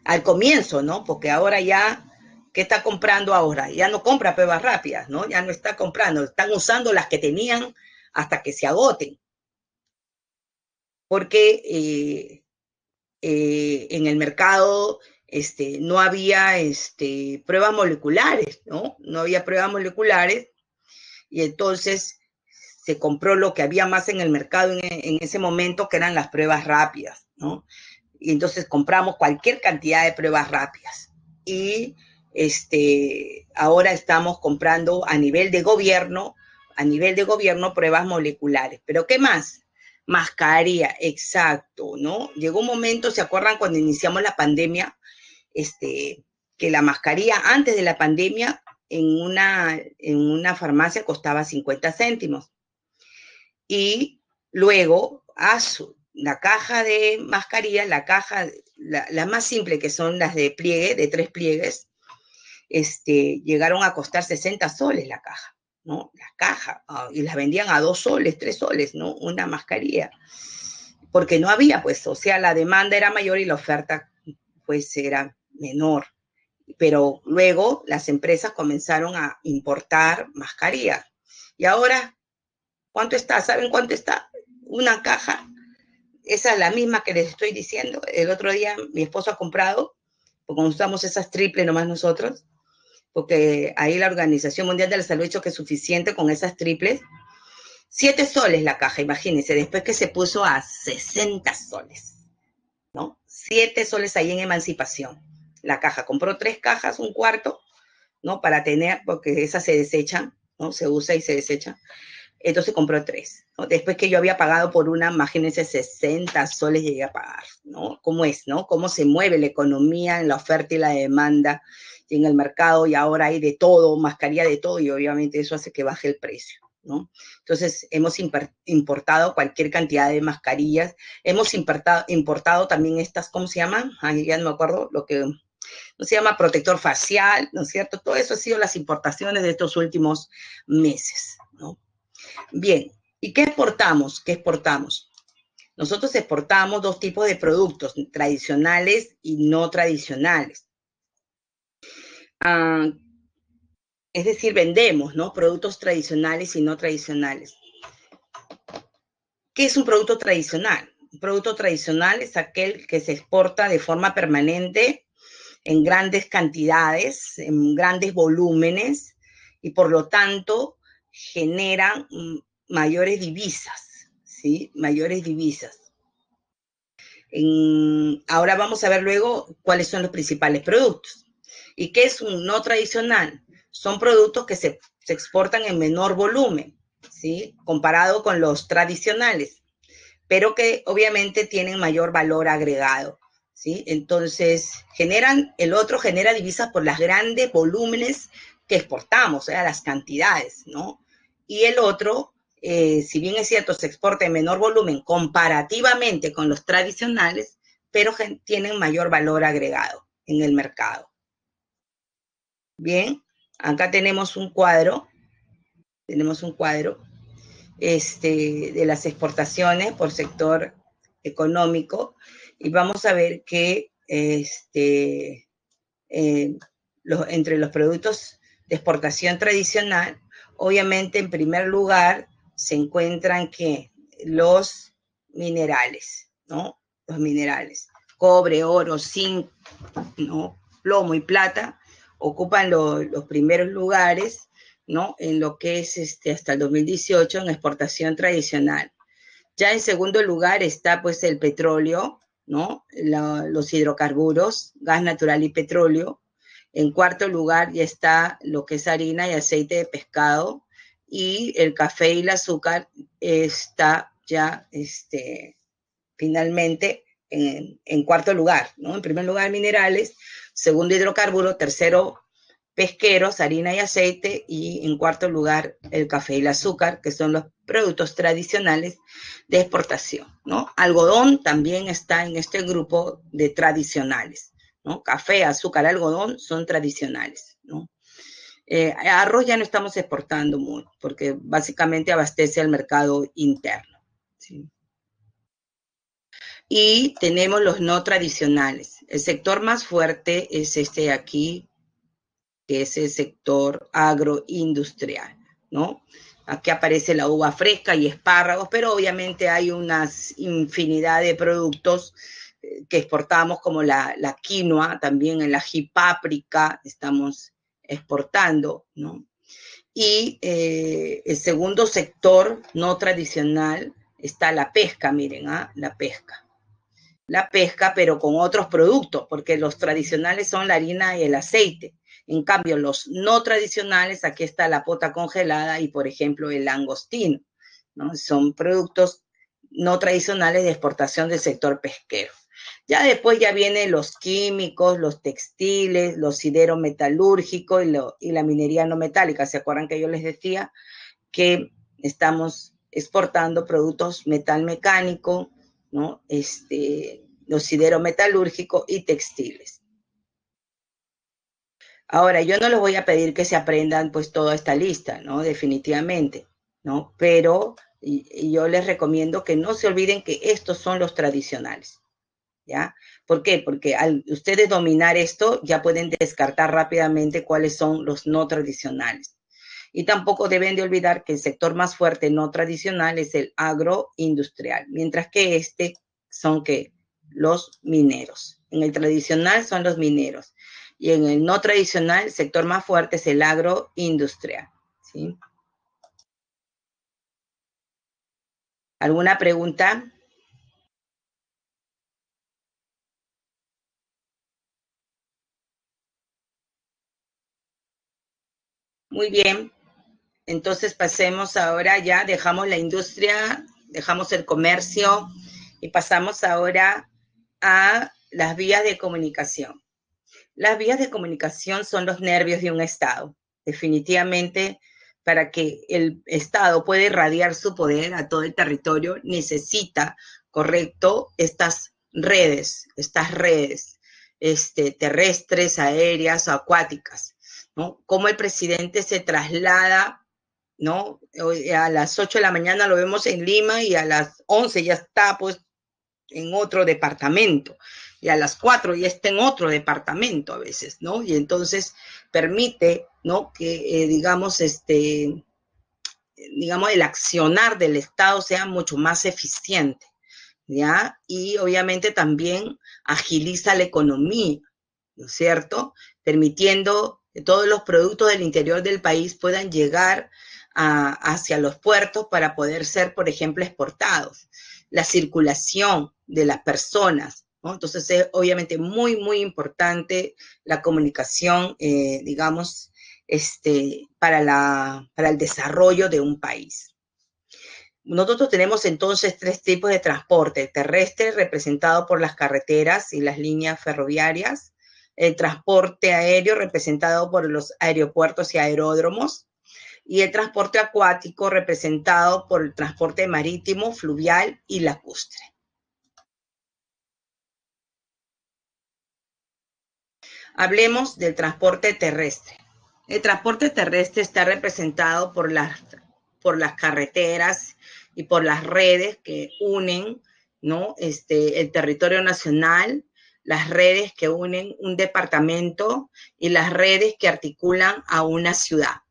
Al comienzo, ¿no? Porque ahora ya ¿Qué está comprando ahora? Ya no compra pruebas rápidas, ¿no? Ya no está comprando, están usando las que tenían hasta que se agoten. Porque en el mercado no había pruebas moleculares, ¿no? No había pruebas moleculares y entonces se compró lo que había más en el mercado en ese momento, que eran las pruebas rápidas, ¿no? Y entonces compramos cualquier cantidad de pruebas rápidas. Y ahora estamos comprando a nivel de gobierno pruebas moleculares. ¿Pero qué más? Mascarilla, exacto, ¿no? Llegó un momento, ¿se acuerdan cuando iniciamos la pandemia? Que la mascarilla antes de la pandemia en una farmacia costaba 50 céntimos. Y luego, la caja de mascarillas, la más simple, que son las de pliegue, de 3 pliegues, llegaron a costar 60 soles la caja, ¿no? La caja, y las vendían a 2 soles, 3 soles, ¿no? Una mascarilla. Porque no había, pues, o sea, la demanda era mayor y la oferta, pues, era menor. Pero luego las empresas comenzaron a importar mascarillas. Y ahora, ¿cuánto está? ¿Saben cuánto está? Una caja. Esa es la misma que les estoy diciendo. El otro día mi esposo ha comprado, porque usamos esas triples nomás nosotros, porque ahí la Organización Mundial de la Salud ha dicho que es suficiente con esas triples. 7 soles la caja, imagínense, después que se puso a 60 soles, ¿no? 7 soles ahí en Emancipación. La caja, compró 3 cajas, un cuarto, ¿no? Para tener, porque esas se desechan, ¿no? Se usa y se desecha. Entonces compró 3, ¿no? Después que yo había pagado por una, imagínense, 60 soles llegué a pagar, ¿no? ¿Cómo es, no? Cómo se mueve la economía en la oferta y la demanda y en el mercado, y ahora hay de todo, mascarilla de todo, y obviamente eso hace que baje el precio, ¿no? Entonces hemos importado cualquier cantidad de mascarillas, hemos importado también estas, ¿cómo se llaman? Ay, ya no me acuerdo, lo que no se llama protector facial, ¿no es cierto? Todo eso ha sido las importaciones de estos últimos meses, ¿no? Bien, ¿y qué exportamos? ¿Qué exportamos? Nosotros exportamos 2 tipos de productos, tradicionales y no tradicionales. Es decir, vendemos, ¿no? Productos tradicionales y no tradicionales. ¿Qué es un producto tradicional? Un producto tradicional es aquel que se exporta de forma permanente en grandes cantidades, en grandes volúmenes, y por lo tanto generan mayores divisas, ¿sí? Mayores divisas. Ahora vamos a ver luego cuáles son los principales productos. ¿Y qué es un no tradicional? Son productos que se exportan en menor volumen, ¿sí? Comparado con los tradicionales, pero que obviamente tienen mayor valor agregado, ¿sí? Entonces, el otro genera divisas por los grandes volúmenes que exportamos, o sea, las cantidades, ¿no? Y el otro, si bien es cierto, se exporta en menor volumen comparativamente con los tradicionales, pero tienen mayor valor agregado en el mercado. Bien, acá tenemos un cuadro de las exportaciones por sector económico, y vamos a ver que entre los productos de exportación tradicional, obviamente en primer lugar se encuentran que los minerales, ¿no? Los minerales, cobre, oro, zinc, ¿no? Plomo y plata, ocupan los primeros lugares, ¿no? En lo que es hasta el 2018 en exportación tradicional. Ya en segundo lugar está pues el petróleo, ¿no? Los hidrocarburos, gas natural y petróleo. En cuarto lugar ya está lo que es harina y aceite de pescado, y el café y el azúcar está ya finalmente en cuarto lugar, ¿no? En primer lugar minerales, segundo hidrocarburo, tercero pesqueros, harina y aceite, y en cuarto lugar el café y el azúcar, que son los productos tradicionales de exportación, ¿no? Algodón también está en este grupo de tradicionales, ¿no? Café, azúcar, algodón son tradicionales, ¿no? Arroz ya no estamos exportando mucho, porque básicamente abastece al mercado interno, ¿sí? Y tenemos los no tradicionales. El sector más fuerte es este de aquí, que es el sector agroindustrial, ¿no? Aquí aparece la uva fresca y espárragos, pero obviamente hay una infinidad de productos que exportamos, como la quinoa, también el ají páprica estamos exportando, ¿no? Y el segundo sector no tradicional está la pesca, miren, la pesca. La pesca, pero con otros productos, porque los tradicionales son la harina y el aceite. En cambio, los no tradicionales, aquí está la pota congelada y, por ejemplo, el langostino, ¿no? Son productos no tradicionales de exportación del sector pesquero. Ya después ya vienen los químicos, los textiles, los siderometalúrgicos y la minería no metálica. ¿Se acuerdan que yo les decía que estamos exportando productos metal mecánico, ¿no? Los siderometalúrgicos y textiles? Ahora, yo no les voy a pedir que se aprendan pues toda esta lista, ¿no? Definitivamente, ¿no? Pero yo les recomiendo que no se olviden que estos son los tradicionales, ¿ya? ¿Por qué? Porque al ustedes dominar esto, ya pueden descartar rápidamente cuáles son los no tradicionales. Y tampoco deben de olvidar que el sector más fuerte no tradicional es el agroindustrial, mientras que son que los mineros. En el tradicional son los mineros y en el no tradicional el sector más fuerte es el agroindustrial, ¿sí? ¿Alguna pregunta? Muy bien. Entonces pasemos ahora, ya dejamos la industria, dejamos el comercio y pasamos ahora a las vías de comunicación. Las vías de comunicación son los nervios de un Estado. Definitivamente, para que el Estado pueda irradiar su poder a todo el territorio, necesita, correcto, estas redes terrestres, aéreas o acuáticas, ¿no? Cómo el presidente se traslada, ¿no? A las 8 de la mañana lo vemos en Lima y a las 11 ya está, pues, en otro departamento, y a las 4 ya está en otro departamento a veces, ¿no? Y entonces permite, ¿no? Que, digamos, el accionar del Estado sea mucho más eficiente, ¿ya? Y obviamente también agiliza la economía, ¿no es cierto? Permitiendo que todos los productos del interior del país puedan llegar hacia los puertos para poder ser, por ejemplo, exportados. La circulación de las personas, ¿no? Entonces es obviamente muy, muy importante la comunicación, digamos, para el desarrollo de un país. Nosotros tenemos entonces tres tipos de transporte: terrestre, representado por las carreteras y las líneas ferroviarias; el transporte aéreo, representado por los aeropuertos y aeródromos; y el transporte acuático, representado por el transporte marítimo, fluvial y lacustre. Hablemos del transporte terrestre. El transporte terrestre está representado por las carreteras y por las redes que unen, ¿no? El territorio nacional, las redes que unen un departamento y las redes que articulan a una ciudad.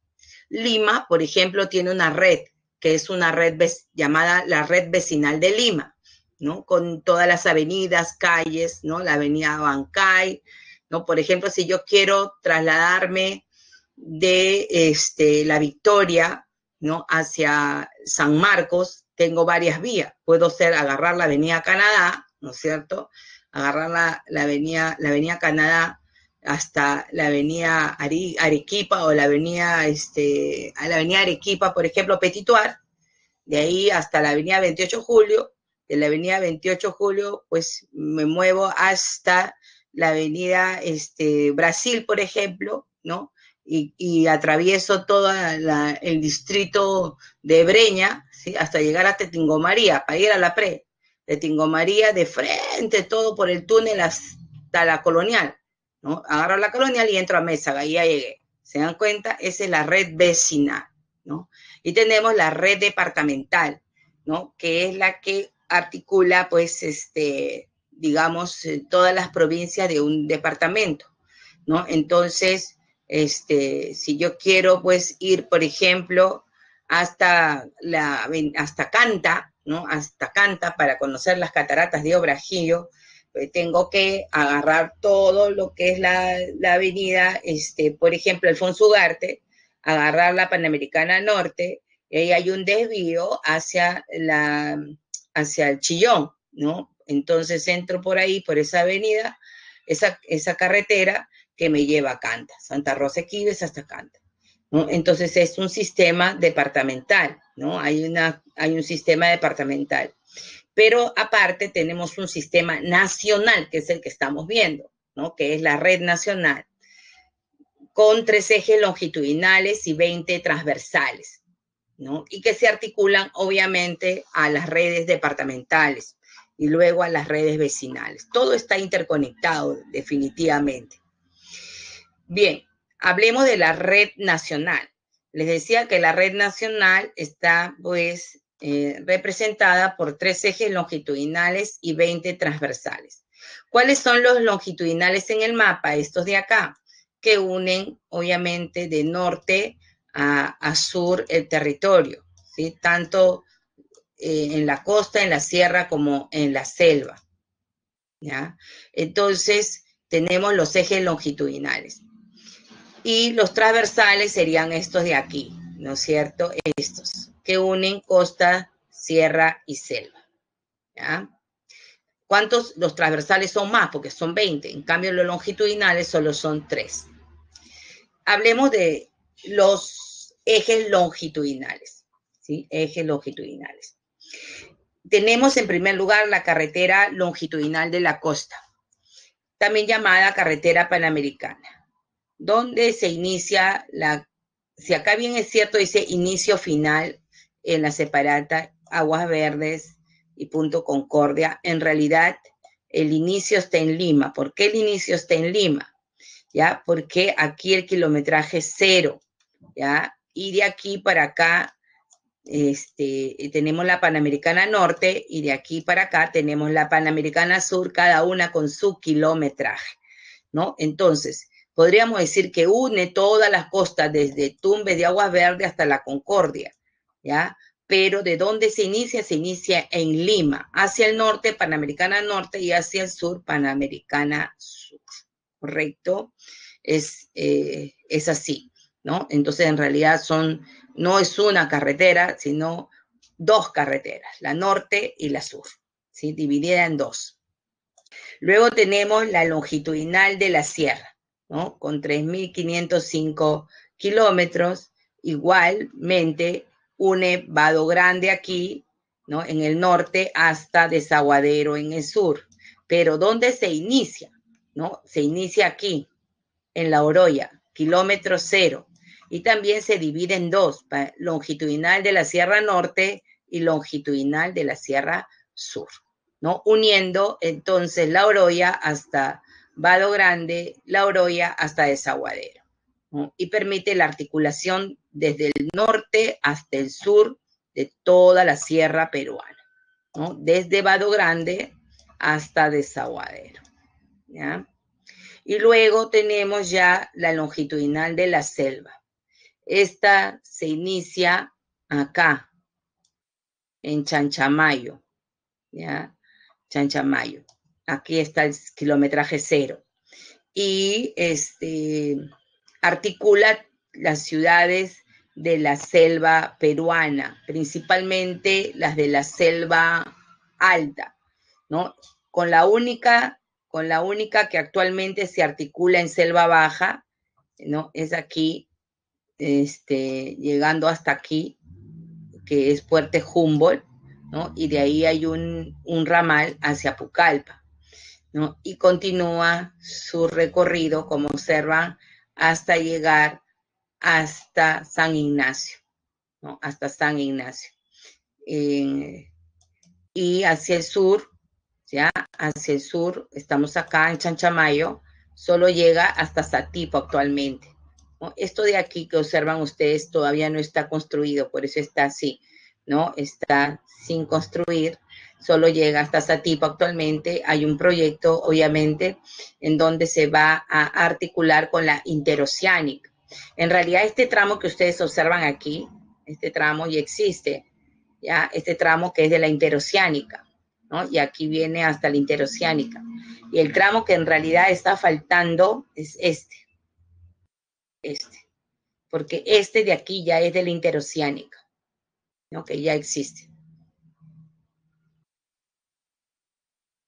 Lima, por ejemplo, tiene una red que es una red llamada la Red Vecinal de Lima, ¿no? Con todas las avenidas, calles, ¿no? La avenida Bancay, ¿no? Por ejemplo, si yo quiero trasladarme de La Victoria, ¿no? Hacia San Marcos, tengo varias vías. Puedo agarrar la avenida Canadá, ¿no es cierto? Agarrar la avenida Canadá hasta la avenida Arequipa, o la avenida Arequipa, por ejemplo, Petituar, de ahí hasta la avenida 28 de Julio, de la avenida 28 de Julio, pues me muevo hasta la avenida Brasil, por ejemplo, ¿no? Y atravieso todo el distrito de Breña, ¿sí? Hasta llegar hasta Tingomaría, para ir a la pre. De Tingomaría, de frente, todo por el túnel hasta la Colonial, ¿no? Agarro la Colonial y entro a Mésaga, y ya llegué. ¿Se dan cuenta? Esa es la red vecinal, ¿no? Y tenemos la red departamental, ¿no? Que es la que articula, pues, digamos, todas las provincias de un departamento, ¿no? Entonces, Si yo quiero, pues, ir, por ejemplo, hasta Canta, ¿no? Hasta Canta para conocer las cataratas de Obrajillo, pues tengo que agarrar todo lo que es la avenida, por ejemplo, Alfonso Ugarte, agarrar la Panamericana Norte, y ahí hay un desvío hacia el Chillón, ¿no? Entonces entro por ahí, por esa avenida, esa carretera que me lleva a Canta, Santa Rosa de Quibes hasta Canta, ¿no? Entonces es un sistema departamental, ¿no? Hay un sistema departamental. Pero aparte tenemos un sistema nacional, que es el que estamos viendo, ¿no? Que es la red nacional, con 3 ejes longitudinales y 20 transversales, ¿no? Y que se articulan obviamente a las redes departamentales y luego a las redes vecinales. Todo está interconectado definitivamente. Bien, hablemos de la red nacional. Les decía que la red nacional está pues representada por 3 ejes longitudinales y 20 transversales. ¿Cuáles son los longitudinales en el mapa? Estos de acá, que unen obviamente de norte a sur el territorio, ¿sí? Tanto en la costa, en la sierra, como en la selva, ¿ya? Entonces, tenemos los ejes longitudinales. Y los transversales serían estos de aquí, ¿no es cierto? Estos, que unen costa, sierra y selva, ¿ya? ¿Cuántos? Los transversales son más, porque son 20. En cambio, los longitudinales solo son 3. Hablemos de los ejes longitudinales, ¿sí? Ejes longitudinales. Tenemos en primer lugar la carretera longitudinal de la costa, también llamada carretera panamericana, donde se inicia si acá bien es cierto, dice inicio final en la separata Aguas Verdes y Punto Concordia, en realidad el inicio está en Lima. ¿Por qué el inicio está en Lima? ¿Ya? Porque aquí el kilometraje es 0, ¿ya? Y de aquí para acá tenemos la Panamericana Norte y de aquí para acá tenemos la Panamericana Sur, cada una con su kilometraje, ¿no? Entonces, podríamos decir que une todas las costas desde Tumbes de Aguas Verdes hasta la Concordia, ¿ya? Pero ¿de dónde se inicia? Se inicia en Lima, hacia el norte, Panamericana Norte, y hacia el sur, Panamericana Sur, ¿correcto? Es así, ¿no? Entonces, en realidad no es una carretera, sino 2 carreteras, la norte y la sur, ¿sí? Dividida en 2. Luego tenemos la longitudinal de la sierra, ¿no? Con 3.505 kilómetros. Igualmente une Vado Grande aquí, ¿no? En el norte hasta Desaguadero en el sur. Pero ¿dónde se inicia? ¿No? Se inicia aquí, en La Oroya, kilómetro 0. Y también se divide en 2, longitudinal de la Sierra Norte y longitudinal de la Sierra Sur, ¿no? Uniendo entonces La Oroya hasta Vado Grande, La Oroya hasta Desaguadero, ¿no? Y permite la articulación desde el norte hasta el sur de toda la sierra peruana, ¿no? Desde Vado Grande hasta Desaguadero, ¿ya? Y luego tenemos ya la longitudinal de la selva. Esta se inicia acá, en Chanchamayo, ¿ya? Chanchamayo. Aquí está el kilometraje 0. Y articula las ciudades de la selva peruana, principalmente las de la selva alta, ¿no? Con la única que actualmente se articula en selva baja, ¿no? Es aquí, llegando hasta aquí, que es Puerto Humboldt, ¿no? Y de ahí hay un ramal hacia Pucallpa, ¿no? Y continúa su recorrido, como observan, hasta llegar hasta San Ignacio, ¿no? Hasta San Ignacio. Y hacia el sur, ¿ya? Hacia el sur, estamos acá en Chanchamayo, solo llega hasta Satipo actualmente, ¿no? Esto de aquí que observan ustedes todavía no está construido, por eso está así, ¿no? Está sin construir. solo llega hasta Satipo actualmente. Hay un proyecto, obviamente, en donde se va a articular con la interoceánica. En realidad, este tramo que ustedes observan aquí, este tramo ya existe, ya este tramo que es de la interoceánica, ¿no? Y aquí viene hasta la interoceánica. Y el tramo que en realidad está faltando es este, porque este de aquí ya es de la interoceánica, ¿no? Que ya existe.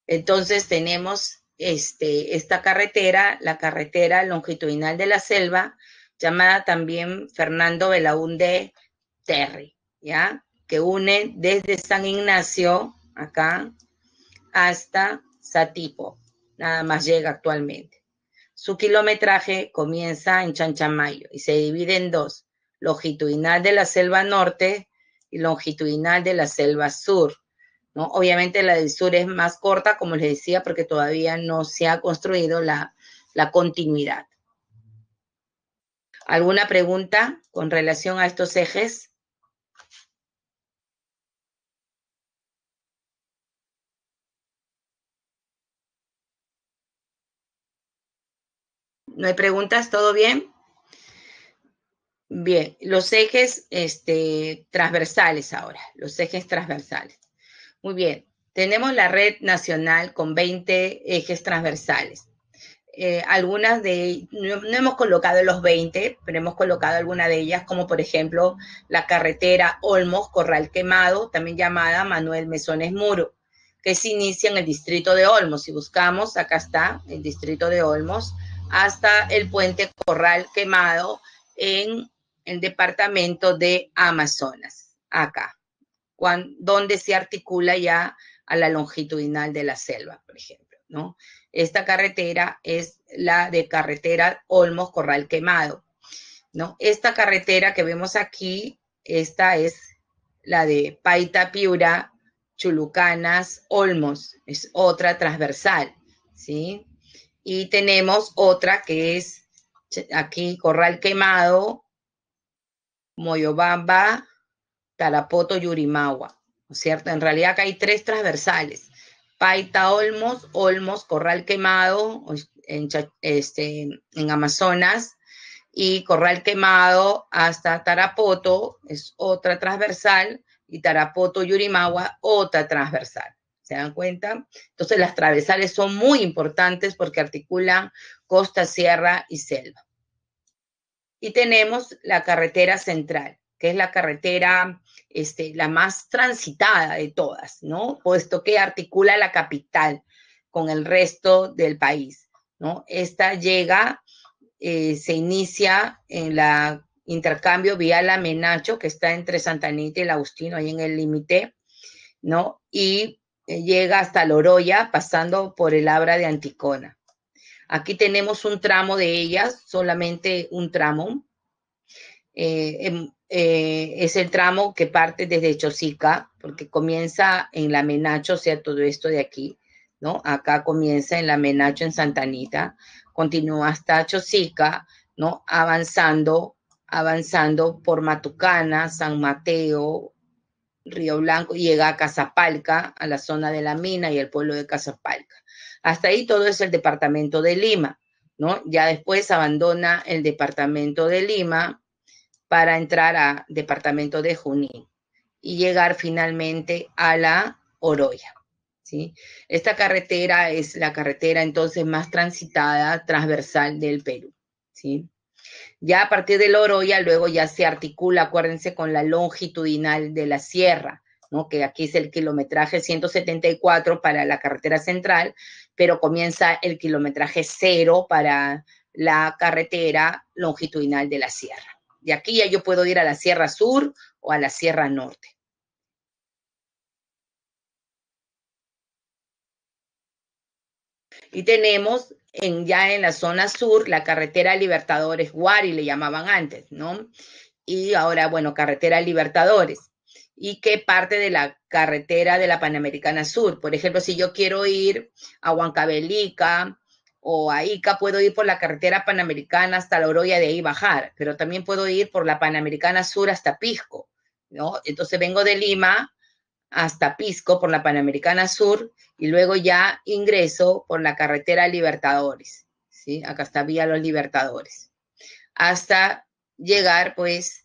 Entonces tenemos esta carretera, la carretera longitudinal de la selva, llamada también Fernando Belaúnde Terry, ¿ya? Que une desde San Ignacio, acá, hasta Satipo, nada más llega actualmente. Su kilometraje comienza en Chanchamayo y se divide en dos, longitudinal de la selva norte y longitudinal de la selva sur, ¿no? Obviamente la del sur es más corta, como les decía, porque todavía no se ha construido la continuidad. ¿Alguna pregunta con relación a estos ejes? ¿No hay preguntas? ¿Todo bien? Bien, los ejes transversales ahora, los ejes transversales. Muy bien, tenemos la red nacional con 20 ejes transversales. Algunas de, no hemos colocado los 20, pero hemos colocado algunas de ellas, como por ejemplo la carretera Olmos-Corral Quemado, también llamada Manuel Mesones Muro, que se inicia en el distrito de Olmos. Si buscamos, acá está el distrito de Olmos, hasta el puente Corral Quemado en el departamento de Amazonas, acá, donde se articula ya a la longitudinal de la selva, por ejemplo, ¿no? Esta carretera es la de carretera Olmos Corral Quemado, ¿no? Esta carretera que vemos aquí, esta es la de Paita Piura, Chulucanas, Olmos, es otra transversal, ¿sí? Y tenemos otra que es aquí Corral Quemado, Moyobamba, Tarapoto, Yurimagua, ¿no es cierto? En realidad acá hay tres transversales. Paita, Olmos, Olmos, Corral Quemado, en Amazonas, y Corral Quemado hasta Tarapoto, es otra transversal, y Tarapoto, Yurimagua, otra transversal. ¿Se dan cuenta? Entonces las transversales son muy importantes porque articulan costa, sierra y selva. Y tenemos la carretera central, que es la carretera la más transitada de todas, ¿no? Puesto que articula la capital con el resto del país, ¿no? Esta llega, se inicia en la intercambio vial Amenacho, que está entre Santa Anita y el Agustino, ahí en el límite, ¿no? Y llega hasta Loroya, pasando por el Abra de Anticona. Aquí tenemos un tramo de ellas, solamente un tramo. Es el tramo que parte desde Chosica, porque comienza en la Menacho, o sea, todo esto de aquí, ¿no? Acá comienza en la Menacho, en Santa Anita, continúa hasta Chosica, ¿no? Avanzando por Matucana, San Mateo, Río Blanco, y llega a Casapalca, a la zona de la mina y el pueblo de Casapalca. Hasta ahí todo es el departamento de Lima, ¿no? Ya después abandona el departamento de Lima para entrar a departamento de Junín y llegar finalmente a la Oroya, ¿sí? Esta carretera es la carretera entonces más transitada transversal del Perú, ¿sí? Ya a partir de la Oroya luego ya se articula, acuérdense, con la longitudinal de la sierra, ¿no? Que aquí es el kilometraje 174 para la carretera central, pero comienza el kilometraje 0 para la carretera longitudinal de la sierra. De aquí ya yo puedo ir a la Sierra Sur o a la Sierra Norte. Y tenemos ya en la zona sur la carretera Libertadores Guari, le llamaban antes, ¿no? Y ahora, bueno, carretera Libertadores. Y que parte de la carretera de la Panamericana Sur. Por ejemplo, si yo quiero ir a Huancavelica o a Ica, puedo ir por la carretera Panamericana hasta la Oroya, de ahí bajar, pero también puedo ir por la Panamericana Sur hasta Pisco, ¿no? Entonces vengo de Lima hasta Pisco por la Panamericana Sur y luego ya ingreso por la carretera Libertadores, ¿sí? Acá está Vía Los Libertadores, hasta llegar pues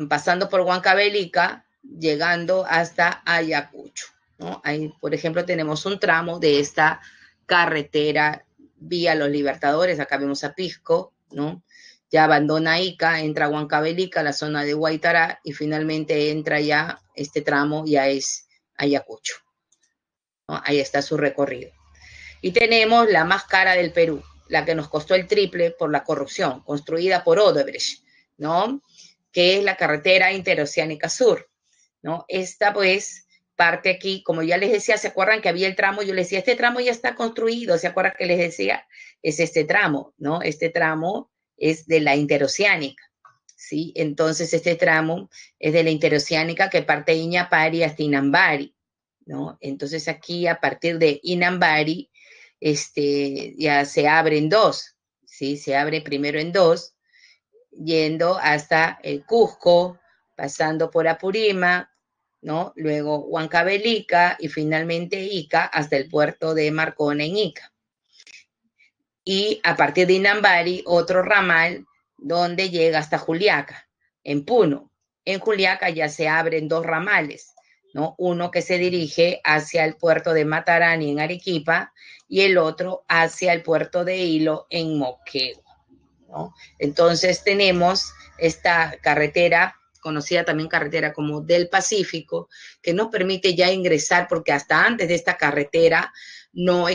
pasando por Huancavelica, llegando hasta Ayacucho, ¿no? Ahí, por ejemplo, tenemos un tramo de esta carretera Vía Los Libertadores, acá vemos a Pisco, ¿no? Ya abandona Ica, entra a Huancavelica, la zona de Guaytará, y finalmente entra ya, este tramo ya es Ayacucho, ¿no? Ahí está su recorrido. Y tenemos la más cara del Perú, la que nos costó el triple por la corrupción, construida por Odebrecht, ¿no? Que es la carretera interoceánica sur, ¿no? Esta pues parte aquí, como ya les decía, ¿se acuerdan que había el tramo? Yo les decía, este tramo ya está construido, ¿se acuerdan que les decía? Es este tramo, ¿no? Este tramo es de la interoceánica, ¿sí? Entonces este tramo es de la interoceánica que parte de Iñapari hasta Inambari, ¿no? Entonces aquí a partir de Inambari, ya se abre en dos, ¿sí? Se abre primero en dos, yendo hasta el Cusco, pasando por Apurímac, ¿no? Luego Huancavelica y finalmente Ica hasta el puerto de Marcona en Ica. Y a partir de Inambari, otro ramal donde llega hasta Juliaca, en Puno. En Juliaca ya se abren dos ramales, ¿no? Uno que se dirige hacia el puerto de Matarani en Arequipa y el otro hacia el puerto de Hilo en Moquegua, ¿no? Entonces tenemos esta carretera, conocida también carretera como del Pacífico, que nos permite ya ingresar, porque hasta antes de esta carretera no,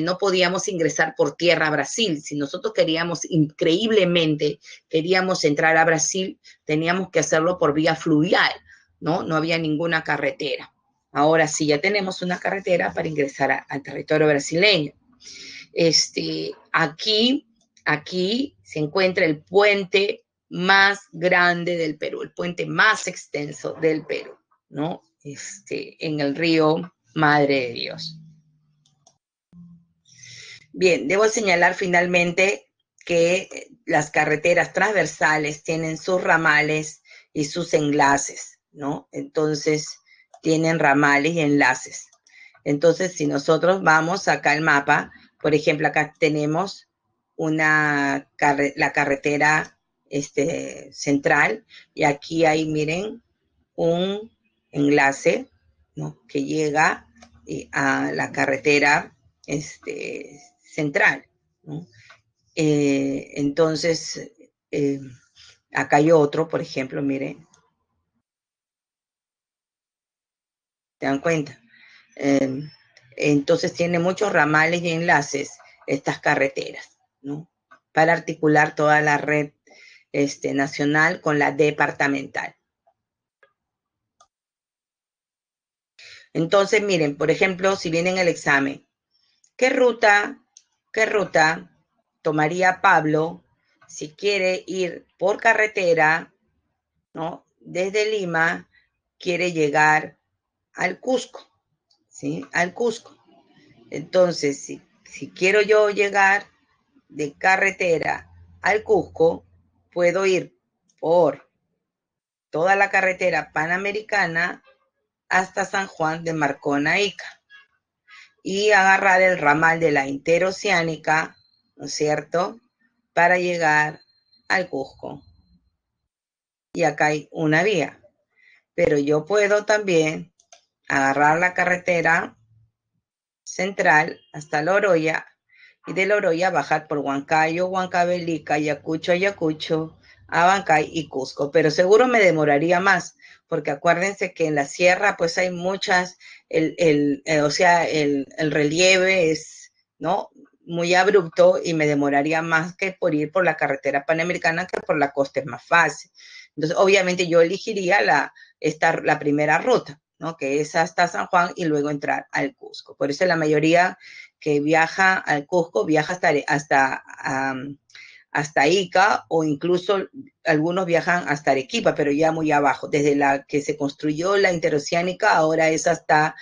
no podíamos ingresar por tierra a Brasil. Si nosotros queríamos, increíblemente, queríamos entrar a Brasil, teníamos que hacerlo por vía fluvial, ¿no? No había ninguna carretera. Ahora sí, ya tenemos una carretera para ingresar al territorio brasileño. Aquí se encuentra el puente más grande del Perú, el puente más extenso del Perú, ¿no? En el río Madre de Dios. Bien, debo señalar finalmente que las carreteras transversales tienen sus ramales y sus enlaces, ¿no? Entonces, tienen ramales y enlaces. Entonces, si nosotros vamos acá al mapa, por ejemplo, acá tenemos la carretera central y aquí hay, miren, un enlace, ¿no? Que llega a la carretera central, ¿no? Entonces, acá hay otro, por ejemplo, miren, ¿se dan cuenta? Entonces tiene muchos ramales y enlaces estas carreteras, ¿no? Para articular toda la red nacional con la departamental. Entonces, miren, por ejemplo, si viene en el examen, ¿qué ruta tomaría Pablo si quiere ir por carretera, ¿no? Desde Lima, quiere llegar al Cusco, ¿sí? Al Cusco. Entonces, si quiero yo llegar de carretera al Cusco, puedo ir por toda la carretera panamericana hasta San Juan de Marcona, Ica, y agarrar el ramal de la interoceánica, ¿no es cierto?, para llegar al Cusco. Y acá hay una vía, pero yo puedo también agarrar la carretera central hasta Loroya y de Loroya bajar por Huancayo, Huancavelica, Ayacucho, Abancay y Cusco, pero seguro me demoraría más, porque acuérdense que en la sierra pues hay muchas, el relieve es, ¿no?, muy abrupto y me demoraría más que por ir por la carretera panamericana, que por la costa es más fácil. Entonces, obviamente yo elegiría la primera ruta, ¿no?, que es hasta San Juan y luego entrar al Cusco. Por eso la mayoría que viaja al Cusco viaja hasta Ica, o incluso algunos viajan hasta Arequipa, pero ya muy abajo. Desde la que se construyó la interoceánica, ahora es hasta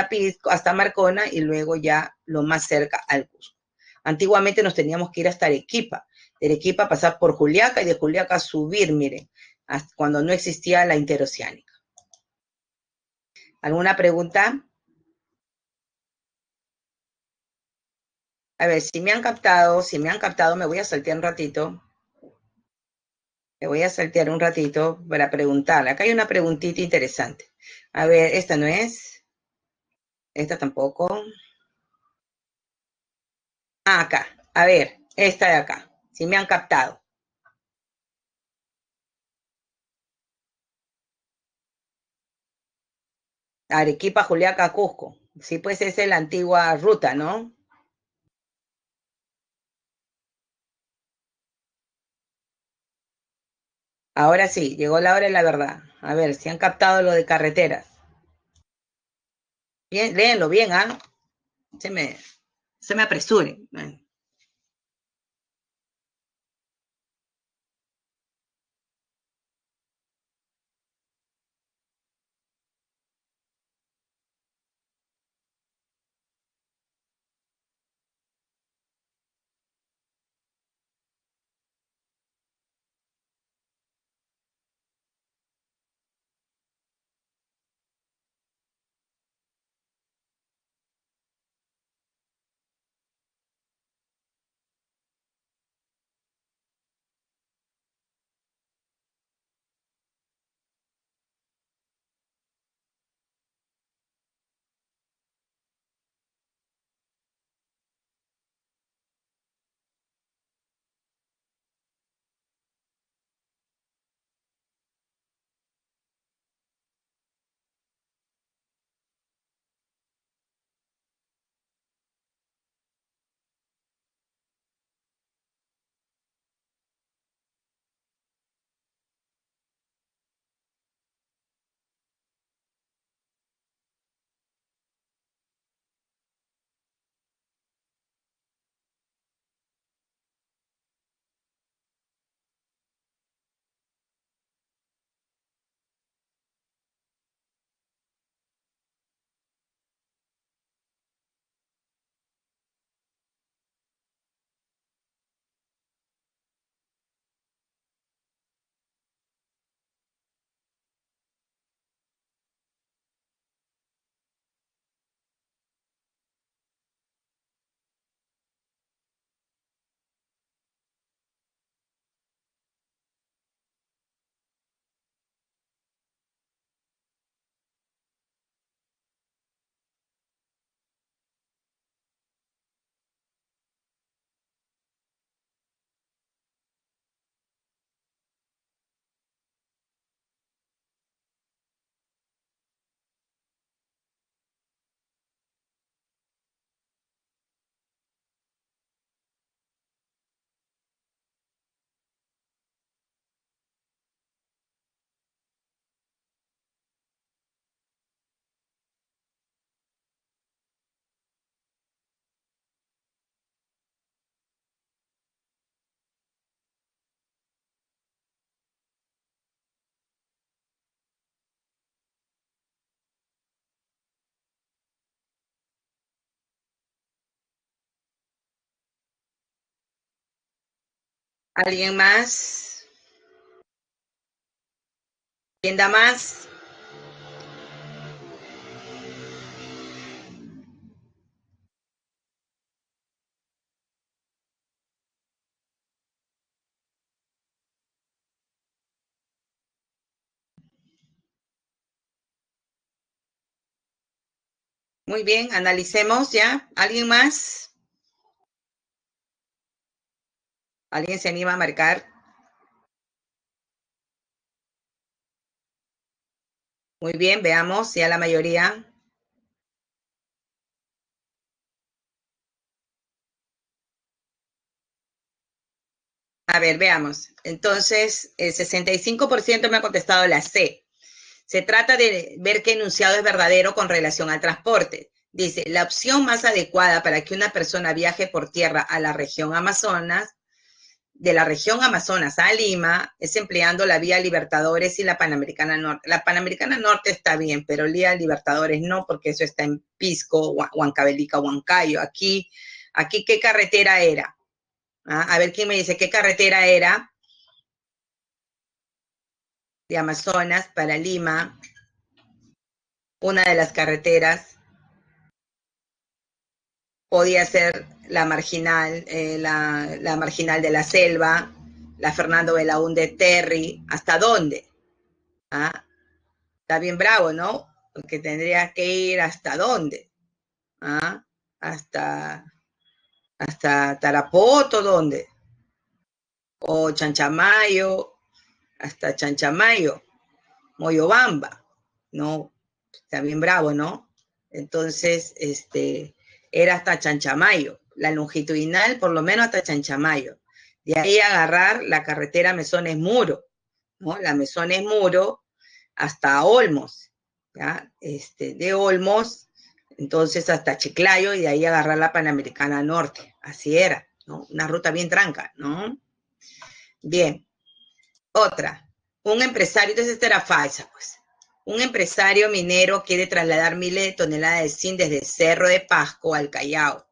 Pisco, hasta Marcona, y luego ya lo más cerca al Cusco. Antiguamente nos teníamos que ir hasta Arequipa, de Arequipa pasar por Juliaca y de Juliaca subir, miren, hasta cuando no existía la interoceánica. ¿Alguna pregunta? A ver, si me han captado, me voy a saltear un ratito. Me voy a saltear un ratito para preguntar. Acá hay una preguntita interesante. A ver, esta no es. Esta tampoco. Ah, acá. A ver, esta de acá. Si me han captado. Arequipa, Juliaca, Cusco. Sí, pues esa es la antigua ruta, ¿no? Ahora sí, llegó la hora de la verdad. A ver, si han captado lo de carreteras. Bien, léenlo bien, ¿ah? Se me, se me apresure. ¿Alguien más? ¿Quién da más? Muy bien, analicemos ya. ¿Alguien más? ¿Alguien se anima a marcar? Muy bien, veamos ya la mayoría. A ver, veamos. Entonces, el 65% me ha contestado la C. Se trata de ver qué enunciado es verdadero con relación al transporte. Dice, la opción más adecuada para que una persona viaje por tierra a la región Amazonas, de la región Amazonas a Lima, es empleando la vía Libertadores y la Panamericana Norte. La Panamericana Norte está bien, pero la vía Libertadores no, porque eso está en Pisco, Huancavelica, Huancayo. Aquí, ¿qué carretera era? ¿Ah? A ver quién me dice qué carretera era de Amazonas para Lima. Una de las carreteras podía ser la marginal, la marginal de la Selva, la Fernando Belaúnde Terry. ¿Hasta dónde? ¿Ah? Está bien bravo, ¿no? Porque tendría que ir hasta dónde. ¿Ah? Hasta Tarapoto, ¿dónde? O Chanchamayo, hasta Chanchamayo, Moyobamba, ¿no? Está bien bravo, ¿no? Entonces, era hasta Chanchamayo, la longitudinal por lo menos hasta Chanchamayo. De ahí agarrar la carretera Mesones Muro, ¿no? La Mesones Muro hasta Olmos, ¿ya? De Olmos, entonces hasta Chiclayo y de ahí agarrar la Panamericana Norte. Así era, ¿no? Una ruta bien tranca, ¿no? Bien. Otra, un empresario, entonces esta era falsa, pues. Un empresario minero quiere trasladar miles de toneladas de zinc desde el Cerro de Pasco al Callao.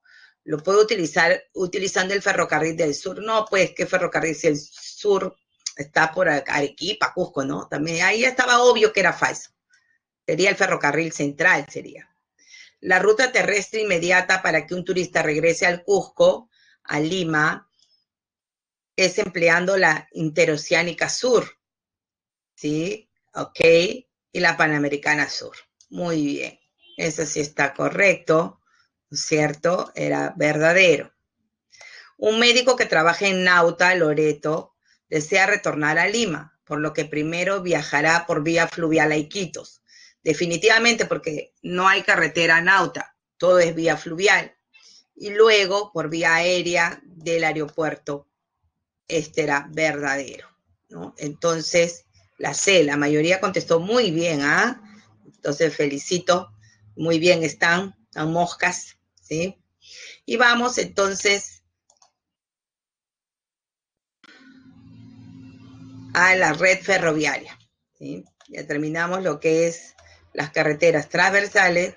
¿Lo puede utilizar utilizando el ferrocarril del sur? No, pues, ¿qué ferrocarril? Si el sur está por Arequipa, Cusco, ¿no? También ahí ya estaba obvio que era falso. Sería el ferrocarril central, sería. La ruta terrestre inmediata para que un turista regrese al Cusco, a Lima, es empleando la interoceánica sur. ¿Sí? Ok. Y la Panamericana Sur. Muy bien. Eso sí está correcto, ¿cierto? Era verdadero. Un médico que trabaja en Nauta, Loreto, desea retornar a Lima, por lo que primero viajará por vía fluvial a Iquitos. Definitivamente porque no hay carretera a Nauta, todo es vía fluvial. Y luego por vía aérea del aeropuerto. Este era verdadero, ¿no? Entonces, la C, la mayoría contestó muy bien, ¿ah? Entonces, felicito, muy bien están moscas, ¿sí? Y vamos entonces a la red ferroviaria, ¿sí? Ya terminamos lo que es las carreteras transversales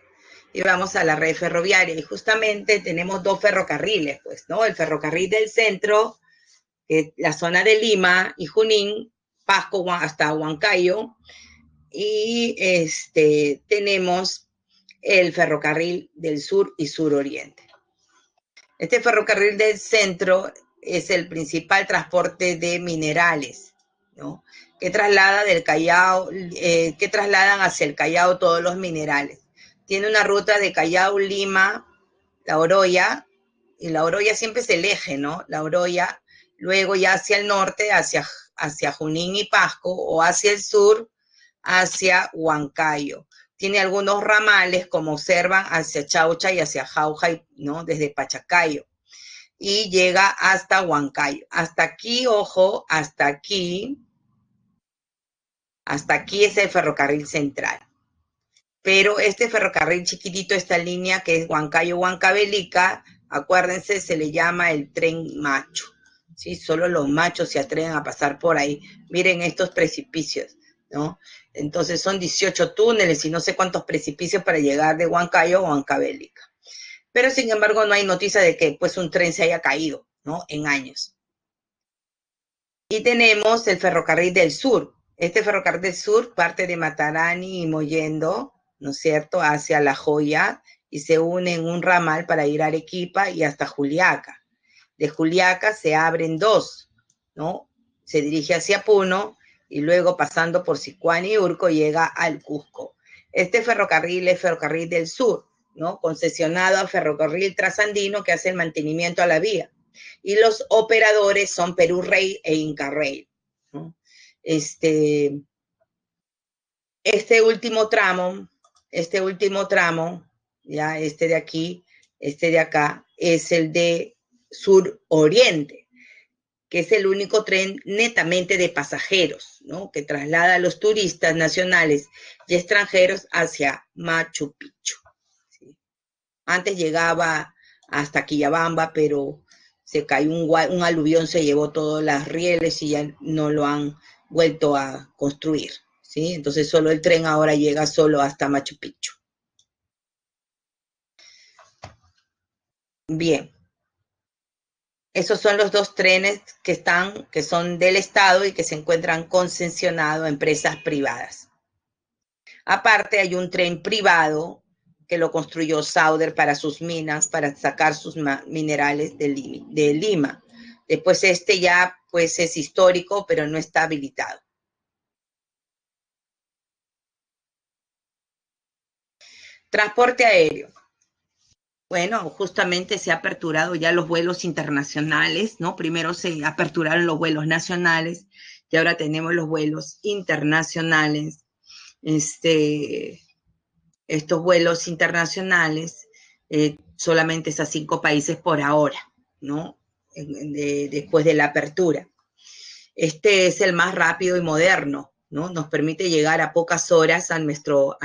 y vamos a la red ferroviaria. Y justamente tenemos dos ferrocarriles, pues, ¿no? El ferrocarril del centro, la zona de Lima y Junín, Pasco hasta Huancayo, y tenemos el ferrocarril del sur y suroriente. Este ferrocarril del centro es el principal transporte de minerales, ¿no? Que traslada del Callao, que trasladan hacia el Callao todos los minerales. Tiene una ruta de Callao, Lima, La Oroya, y La Oroya siempre es el eje, ¿no? La Oroya, luego ya hacia el norte, hacia Junín y Pasco, o hacia el sur, hacia Huancayo. Tiene algunos ramales, como observan, hacia Chaucha y hacia Jauja, ¿no? Desde Pachacayo. Y llega hasta Huancayo. Hasta aquí, ojo, hasta aquí es el ferrocarril central. Pero este ferrocarril chiquitito, esta línea que es Huancayo-Huancavelica, acuérdense, se le llama el tren macho. ¿Sí? Solo los machos se atreven a pasar por ahí. Miren estos precipicios, ¿no? Entonces son 18 túneles y no sé cuántos precipicios para llegar de Huancayo a Huancavelica. Pero sin embargo no hay noticia de que pues un tren se haya caído, ¿no? En años. Y tenemos el ferrocarril del sur. Este ferrocarril del sur parte de Matarani y Mollendo, ¿no es cierto?, hacia La Joya y se une en un ramal para ir a Arequipa y hasta Juliaca. De Juliaca se abren dos, ¿no? Se dirige hacia Puno y luego pasando por Sicuán y Urco llega al Cusco. Este ferrocarril es ferrocarril del sur, ¿no? Concesionado al ferrocarril trasandino que hace el mantenimiento a la vía. Y los operadores son Perú Rail e Inca Rail, ¿no? Este último tramo, ya de aquí, de acá, es el de sur-oriente, que es el único tren netamente de pasajeros, ¿no? Que traslada a los turistas nacionales y extranjeros hacia Machu Picchu, ¿sí? Antes llegaba hasta Quillabamba, pero se cayó un aluvión, se llevó todas las rieles y ya no lo han vuelto a construir, ¿sí? Entonces solo el tren ahora llega solo hasta Machu Picchu. Bien. Esos son los dos trenes que son del Estado y que se encuentran concesionados a empresas privadas. Aparte, hay un tren privado que lo construyó Sauder para sus minas, para sacar sus minerales de Lima. Después este ya pues es histórico, pero no está habilitado. Transporte aéreo. Bueno, justamente se ha aperturado ya los vuelos internacionales, ¿no? Primero se aperturaron los vuelos nacionales y ahora tenemos los vuelos internacionales. Estos vuelos internacionales solamente es a 5 países por ahora, ¿no? Después de la apertura. Este es el más rápido y moderno, ¿no? Nos permite llegar a pocas horas a nuestro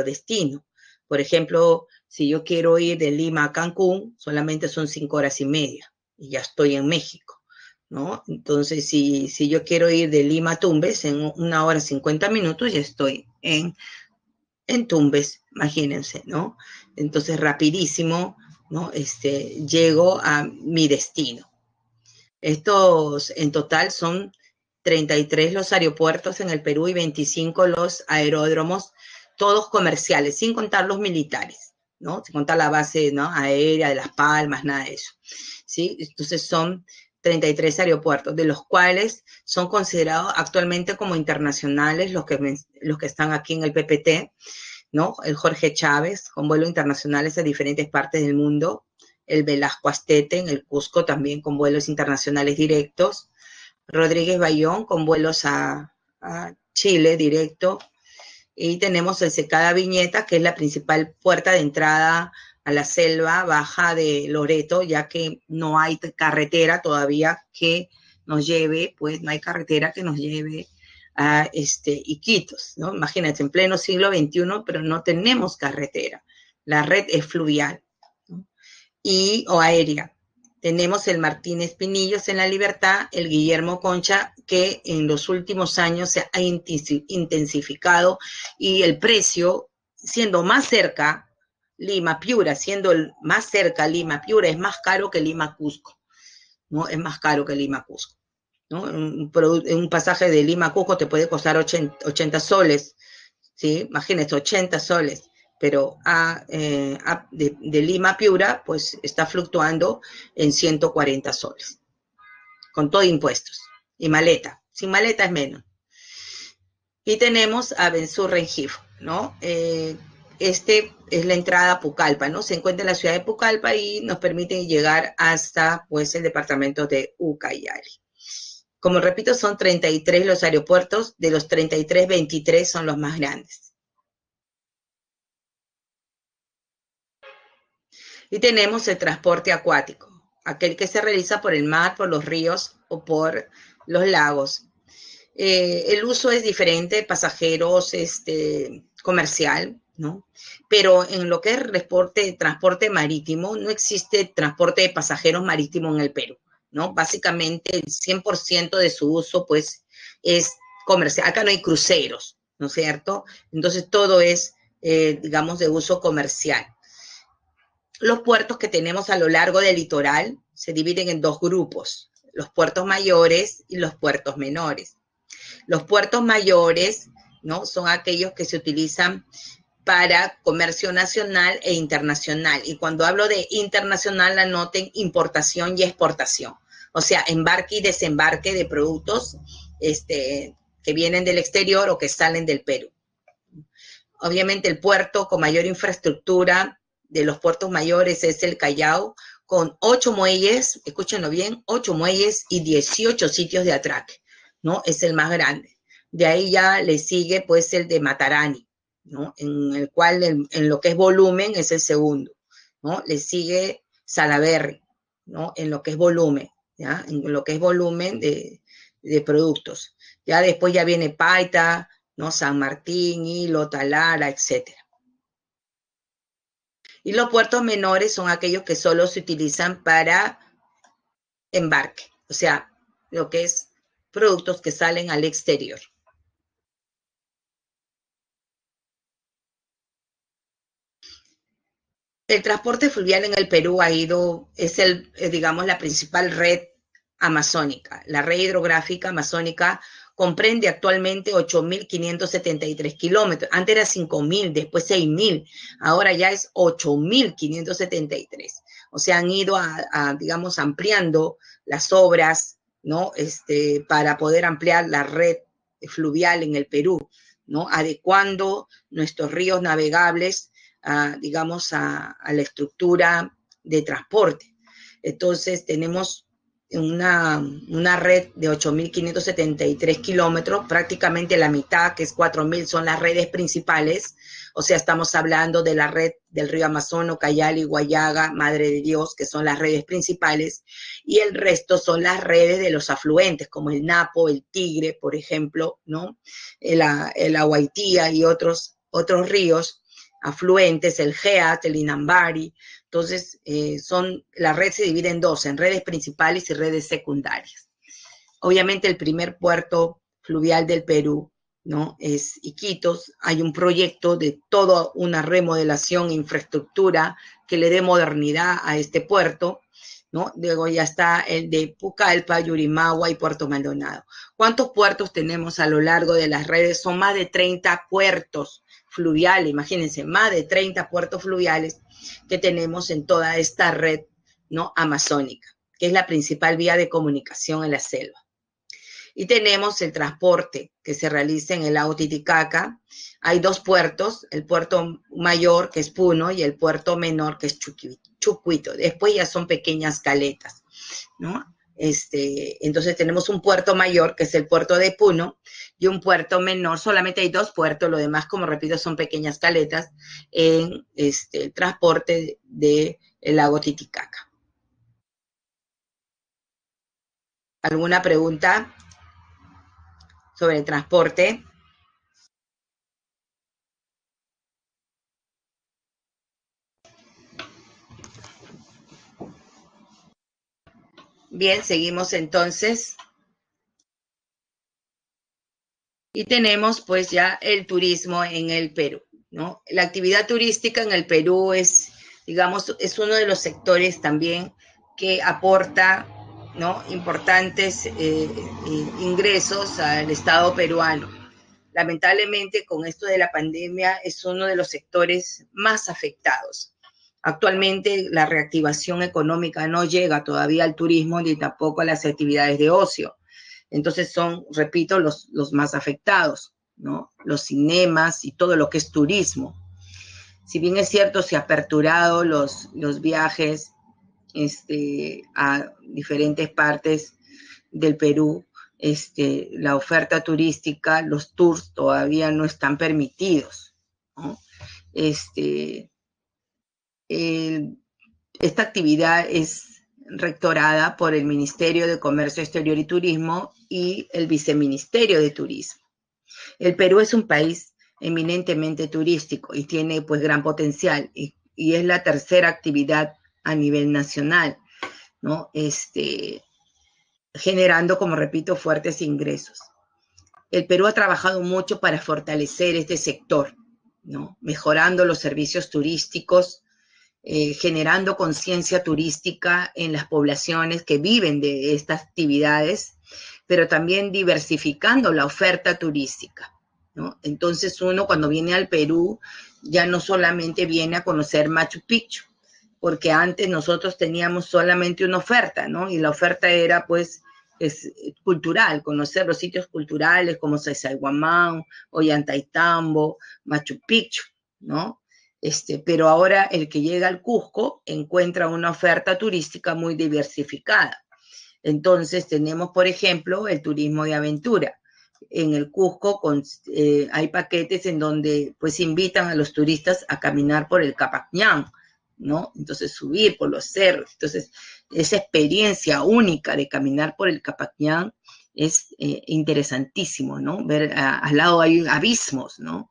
destino. Por ejemplo, si yo quiero ir de Lima a Cancún, solamente son 5 horas y media y ya estoy en México, ¿no? Entonces, si yo quiero ir de Lima a Tumbes, en 1 hora 50 minutos ya estoy en Tumbes, imagínense, ¿no? Entonces, rapidísimo, ¿no? Llego a mi destino. Estos en total son 33 los aeropuertos en el Perú y 25 los aeródromos, todos comerciales, sin contar los militares, ¿no? Sin contar la base, ¿no?, aérea de Las Palmas, nada de eso, ¿sí? Entonces son 33 aeropuertos, de los cuales son considerados actualmente como internacionales los que están aquí en el PPT, ¿no? El Jorge Chávez, con vuelos internacionales a diferentes partes del mundo, el Velasco Astete en el Cusco, también con vuelos internacionales directos, Rodríguez Bayón con vuelos a Chile directo, y tenemos el Secada Viñeta, que es la principal puerta de entrada a la selva baja de Loreto, ya que no hay carretera todavía que nos lleve, pues no hay carretera que nos lleve a Iquitos, ¿no? Imagínate, en pleno siglo XXI, pero no tenemos carretera. La red es fluvial, ¿no? O aérea. Tenemos el Martínez Pinillos en La Libertad, el Guillermo Concha, que en los últimos años se ha intensificado, y el precio, siendo más cerca, Lima Piura, siendo el más cerca Lima Piura, es más caro que Lima Cusco, ¿no? Es más caro que Lima Cusco, ¿no? Un pasaje de Lima a Cusco te puede costar 80 soles, ¿sí? Imagínate, 80 soles, pero de Lima a Piura, pues está fluctuando en 140 soles, con todo impuestos y maleta. Sin maleta es menos. Y tenemos a Bensur Rengifo, ¿no? Es la entrada a Pucallpa, ¿no? Se encuentra en la ciudad de Pucallpa y nos permite llegar hasta, pues, el departamento de Ucayali. Como repito, son 33 los aeropuertos, de los 33, 23 son los más grandes. Y tenemos el transporte acuático, aquel que se realiza por el mar, por los ríos o por los lagos. El uso es diferente, pasajeros, comercial, ¿no? Pero en lo que es transporte marítimo, no existe transporte de pasajeros marítimo en el Perú, ¿no? Básicamente el 100% de su uso, pues, es comercial. Acá no hay cruceros, ¿no es cierto? Entonces todo es, digamos, de uso comercial. Los puertos que tenemos a lo largo del litoral se dividen en dos grupos, los puertos mayores y los puertos menores. Los puertos mayores, ¿no?, son aquellos que se utilizan para comercio nacional e internacional. Y cuando hablo de internacional, anoten importación y exportación. O sea, embarque y desembarque de productos que vienen del exterior o que salen del Perú. Obviamente el puerto con mayor infraestructura de los puertos mayores es el Callao, con 8 muelles, escúchenlo bien, 8 muelles y 18 sitios de atraque, ¿no? Es el más grande. De ahí ya le sigue, pues, el de Matarani, ¿no? En el cual, en lo que es volumen, es el segundo, ¿no? Le sigue Salaberry, ¿no? En lo que es volumen, ¿ya? En lo que es volumen de productos. Ya después ya viene Paita, ¿no? San Martín, Hilo, Talara, etc. Y los puertos menores son aquellos que solo se utilizan para embarque, o sea, lo que es productos que salen al exterior. El transporte fluvial en el Perú es digamos, la principal red amazónica, la red hidrográfica amazónica, comprende actualmente 8.573 kilómetros. Antes era 5.000, después 6.000, ahora ya es 8.573. O sea, han ido digamos, ampliando las obras, ¿no? Para poder ampliar la red fluvial en el Perú, ¿no? Adecuando nuestros ríos navegables, digamos, a la estructura de transporte. Entonces, tenemos una red de 8.573 kilómetros, prácticamente la mitad, que es 4.000, son las redes principales. O sea, estamos hablando de la red del río Amazonas, Ucayali, Guallaga, Madre de Dios, que son las redes principales, y el resto son las redes de los afluentes, como el Napo, el Tigre, por ejemplo, ¿no? El Aguaitía y otros ríos afluentes, el Geat, el Inambari. Entonces, la red se divide en dos, en redes principales y redes secundarias. Obviamente, el primer puerto fluvial del Perú, ¿no? Es Iquitos. Hay un proyecto de toda una remodelación, infraestructura que le dé modernidad a este puerto, ¿no? Luego ya está el de Pucallpa, Yurimagua y Puerto Maldonado. ¿Cuántos puertos tenemos a lo largo de las redes? Son más de 30 puertos fluviales, imagínense, más de 30 puertos fluviales que tenemos en toda esta red, ¿no? Amazónica, que es la principal vía de comunicación en la selva. Y tenemos el transporte que se realiza en el lago Titicaca. Hay dos puertos, el puerto mayor, que es Puno, y el puerto menor, que es Chucuito. Después ya son pequeñas caletas, ¿no? Entonces tenemos un puerto mayor, que es el puerto de Puno, y un puerto menor. Solamente hay dos puertos, lo demás, como repito, son pequeñas caletas en el transporte del lago Titicaca. ¿Alguna pregunta sobre el transporte? Bien, seguimos entonces. Y tenemos pues ya el turismo en el Perú, ¿no? La actividad turística en el Perú es, digamos, es uno de los sectores también que aporta, ¿no? Importantes ingresos al Estado peruano. Lamentablemente, con esto de la pandemia, es uno de los sectores más afectados. Actualmente, la reactivación económica no llega todavía al turismo ni tampoco a las actividades de ocio. Entonces son, repito, los más afectados, ¿no? Los cinemas y todo lo que es turismo. Si bien es cierto, se han aperturado los viajes a diferentes partes del Perú, la oferta turística, los tours todavía no están permitidos, ¿no? Esta actividad es rectorada por el Ministerio de Comercio Exterior y Turismo y el Viceministerio de Turismo. El Perú es un país eminentemente turístico y tiene pues gran potencial y es la tercera actividad a nivel nacional, ¿no? Generando, como repito, fuertes ingresos. El Perú ha trabajado mucho para fortalecer este sector, ¿no? Mejorando los servicios turísticos, generando conciencia turística en las poblaciones que viven de estas actividades, pero también diversificando la oferta turística, ¿no? Entonces uno cuando viene al Perú ya no solamente viene a conocer Machu Picchu, porque antes nosotros teníamos solamente una oferta, ¿no? Y la oferta era pues cultural, conocer los sitios culturales como Sacsayhuamán, Ollantaytambo, Machu Picchu, ¿no? Pero ahora el que llega al Cusco encuentra una oferta turística muy diversificada. Entonces tenemos, por ejemplo, el turismo de aventura. En el Cusco hay paquetes en donde pues invitan a los turistas a caminar por el Capacñán, ¿no? Entonces subir por los cerros. Entonces esa experiencia única de caminar por el Capacñán es interesantísimo, ¿no? Ver al lado hay abismos, ¿no?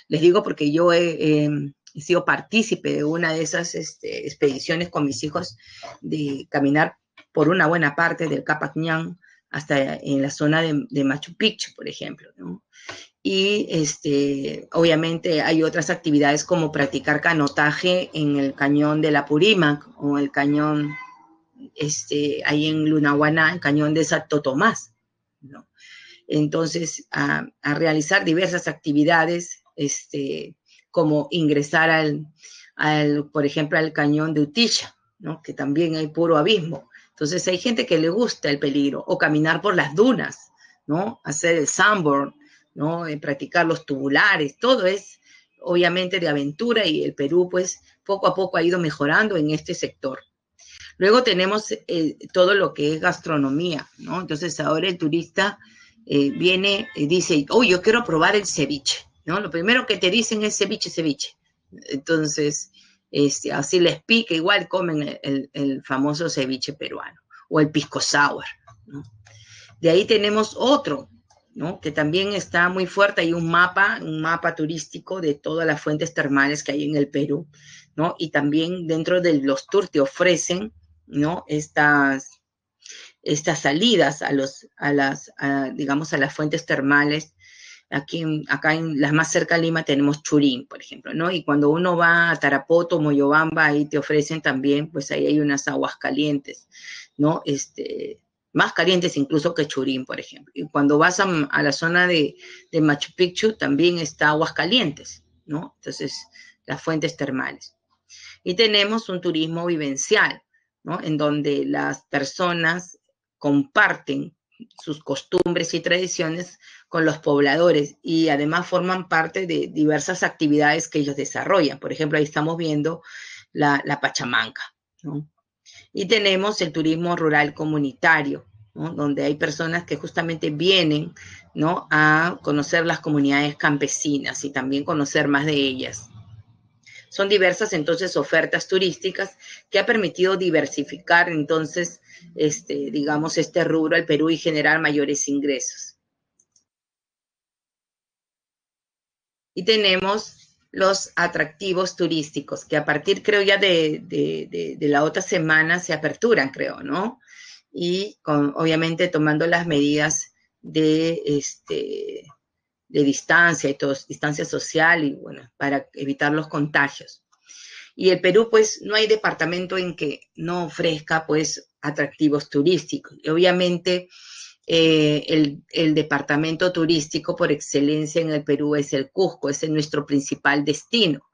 Les digo porque yo he sido partícipe de una de esas expediciones con mis hijos de caminar por una buena parte del Capacñán hasta en la zona de Machu Picchu, por ejemplo, ¿no? Y obviamente hay otras actividades como practicar canotaje en el cañón de la Purímac o el cañón ahí en Lunahuaná, el cañón de Santo Tomás, ¿no? entonces a realizar diversas actividades, como ingresar por ejemplo, al cañón de Utilla, ¿no? Que también hay puro abismo. Entonces hay gente que le gusta el peligro, o caminar por las dunas, ¿no? Hacer el sandboard, ¿no? Practicar los tubulares, todo es obviamente de aventura, y el Perú pues poco a poco ha ido mejorando en este sector. Luego tenemos todo lo que es gastronomía, ¿no? Entonces ahora el turista viene y dice, oh, yo quiero probar el ceviche, ¿no? Lo primero que te dicen es ceviche, ceviche. Entonces, así les pica, igual comen el famoso ceviche peruano, o el pisco sour, ¿no? De ahí tenemos otro, ¿no? Que también está muy fuerte. Hay un mapa turístico de todas las fuentes termales que hay en el Perú, ¿no? Y también dentro de los tours te ofrecen, ¿no? Estas salidas digamos, a las fuentes termales. Acá en las más cerca de Lima tenemos Churín, por ejemplo, ¿no? Y cuando uno va a Tarapoto, Moyobamba, ahí te ofrecen también, pues ahí hay unas aguas calientes, ¿no? Más calientes incluso que Churín, por ejemplo. Y cuando vas a la zona de Machu Picchu, también está aguas calientes, ¿no? Entonces, las fuentes termales. Y tenemos un turismo vivencial, ¿no? En donde las personas comparten sus costumbres y tradiciones con los pobladores, y además forman parte de diversas actividades que ellos desarrollan. Por ejemplo, ahí estamos viendo la Pachamanca, ¿no? Y tenemos el turismo rural comunitario, ¿no? Donde hay personas que justamente vienen, ¿no? A conocer las comunidades campesinas y también conocer más de ellas. Son diversas entonces ofertas turísticas que ha permitido diversificar entonces, digamos, este rubro al Perú y generar mayores ingresos. Y tenemos los atractivos turísticos, que a partir, creo, ya de la otra semana se aperturan, creo, ¿no? Y obviamente tomando las medidas de distancia y todo, distancia social, y bueno, para evitar los contagios. Y el Perú, pues, no hay departamento en que no ofrezca, pues, atractivos turísticos. Y obviamente, el departamento turístico por excelencia en el Perú es el Cusco, ese es nuestro principal destino,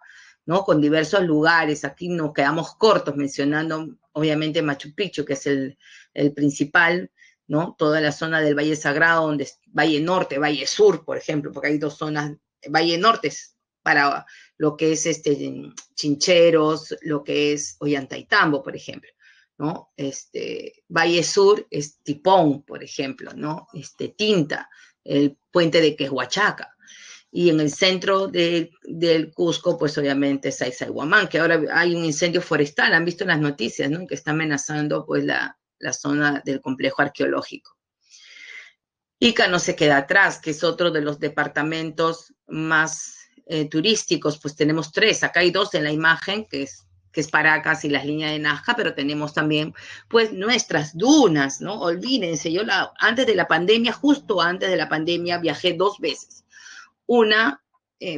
¿no? Con diversos lugares. Aquí nos quedamos cortos mencionando, obviamente, Machu Picchu, que es el principal, ¿no? Toda la zona del Valle Sagrado, donde es Valle Norte, Valle Sur, por ejemplo, porque hay dos zonas. Valle Norte es para lo que es Chincheros, lo que es Ollantaytambo, por ejemplo, ¿no? Valle Sur es Tipón, por ejemplo, ¿no? Tinta, el puente de Quehuachaca. Y en el centro del Cusco, pues obviamente es Sacsayhuamán, que ahora hay un incendio forestal, han visto en las noticias, ¿no? Que está amenazando pues la zona del complejo arqueológico. Ica no se queda atrás, que es otro de los departamentos más turísticos. Pues tenemos 3, acá hay 2 en la imagen, que es Paracas y las líneas de Nazca, pero tenemos también, pues, nuestras dunas, ¿no? Olvídense, yo antes de la pandemia, justo antes de la pandemia, viajé 2 veces. Una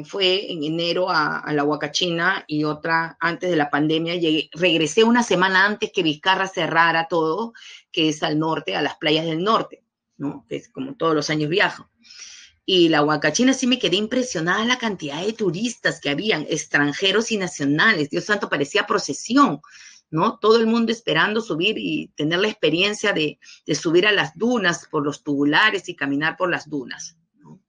fue en enero a la Huacachina, y otra antes de la pandemia. Regresé una semana antes que Vizcarra cerrara todo, que es al norte, a las playas del norte, ¿no? Que es como todos los años viajo. Y la Huacachina sí me quedé impresionada la cantidad de turistas que habían, extranjeros y nacionales. Dios santo, parecía procesión, ¿no? Todo el mundo esperando subir y tener la experiencia de subir a las dunas por los tubulares y caminar por las dunas, ¿no?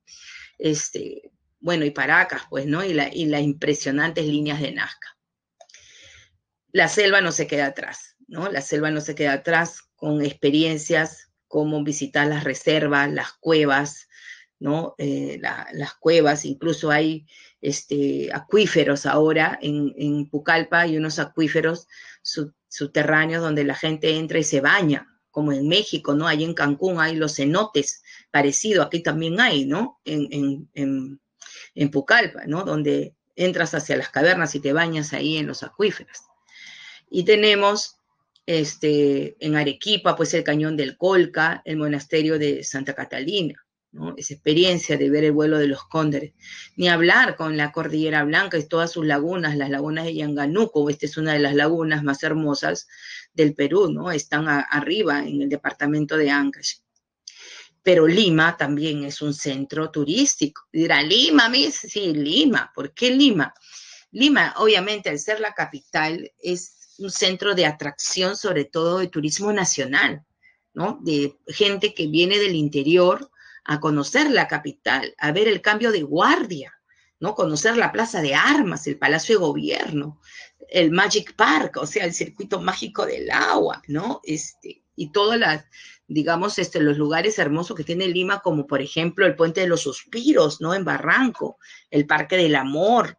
Bueno, y Paracas, pues, ¿no? Y las impresionantes líneas de Nazca. La selva no se queda atrás, ¿no? La selva no se queda atrás, con experiencias como visitar las reservas, las cuevas, ¿no? Las cuevas, incluso hay acuíferos ahora en Pucallpa, hay unos acuíferos subterráneos donde la gente entra y se baña, como en México, ¿no? Allí en Cancún hay los cenotes, parecido, aquí también hay, ¿no? En Pucallpa, ¿no? Donde entras hacia las cavernas y te bañas ahí en los acuíferos. Y tenemos en Arequipa, pues, el Cañón del Colca, el monasterio de Santa Catalina, ¿no? Esa experiencia de ver el vuelo de los cóndores. Ni hablar con la Cordillera Blanca y todas sus lagunas, las lagunas de Yanganuco. Esta es una de las lagunas más hermosas del Perú, ¿no? Están arriba en el departamento de Ancash. pero Lima también es un centro turístico. Dirán, Lima, sí, Lima. ¿Por qué Lima? Lima, obviamente, al ser la capital, es un centro de atracción, sobre todo de turismo nacional, ¿no? De gente que viene del interior a conocer la capital, a ver el cambio de guardia, ¿no? Conocer la Plaza de Armas, el Palacio de Gobierno, el Magic Park, o sea, el circuito mágico del agua, ¿no? Y todas las, digamos, los lugares hermosos que tiene Lima, como por ejemplo el Puente de los Suspiros, ¿no? En Barranco, el Parque del Amor,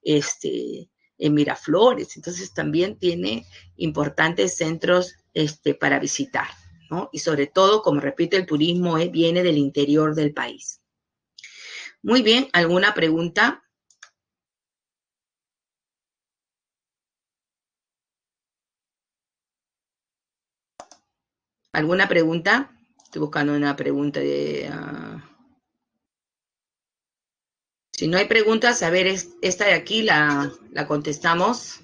en Miraflores. Entonces también tiene importantes centros para visitar, ¿no? Y sobre todo, como repito, el turismo viene del interior del país. Muy bien, ¿alguna pregunta? ¿Alguna pregunta? Estoy buscando una pregunta de... Si no hay preguntas, a ver, esta de aquí la contestamos.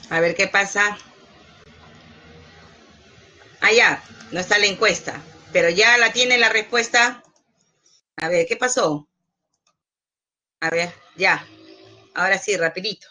A ver qué pasa. Ya, no está la encuesta, pero ya la tiene la respuesta. A ver, ¿qué pasó? A ver, ya. Ahora sí, rapidito.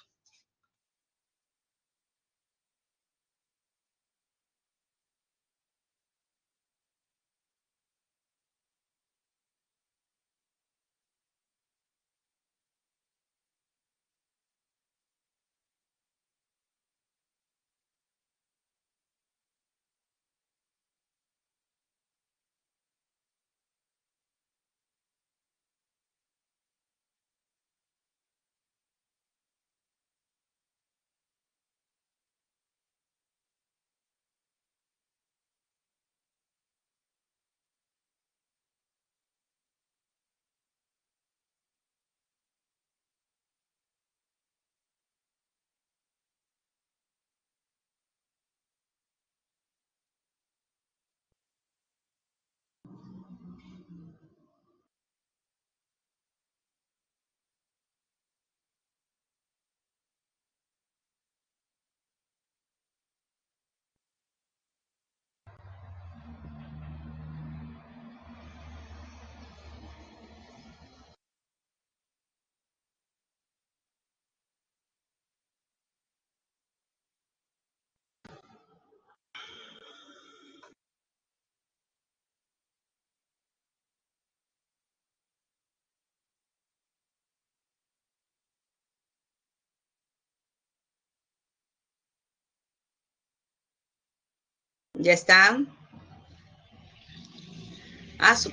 Ya está.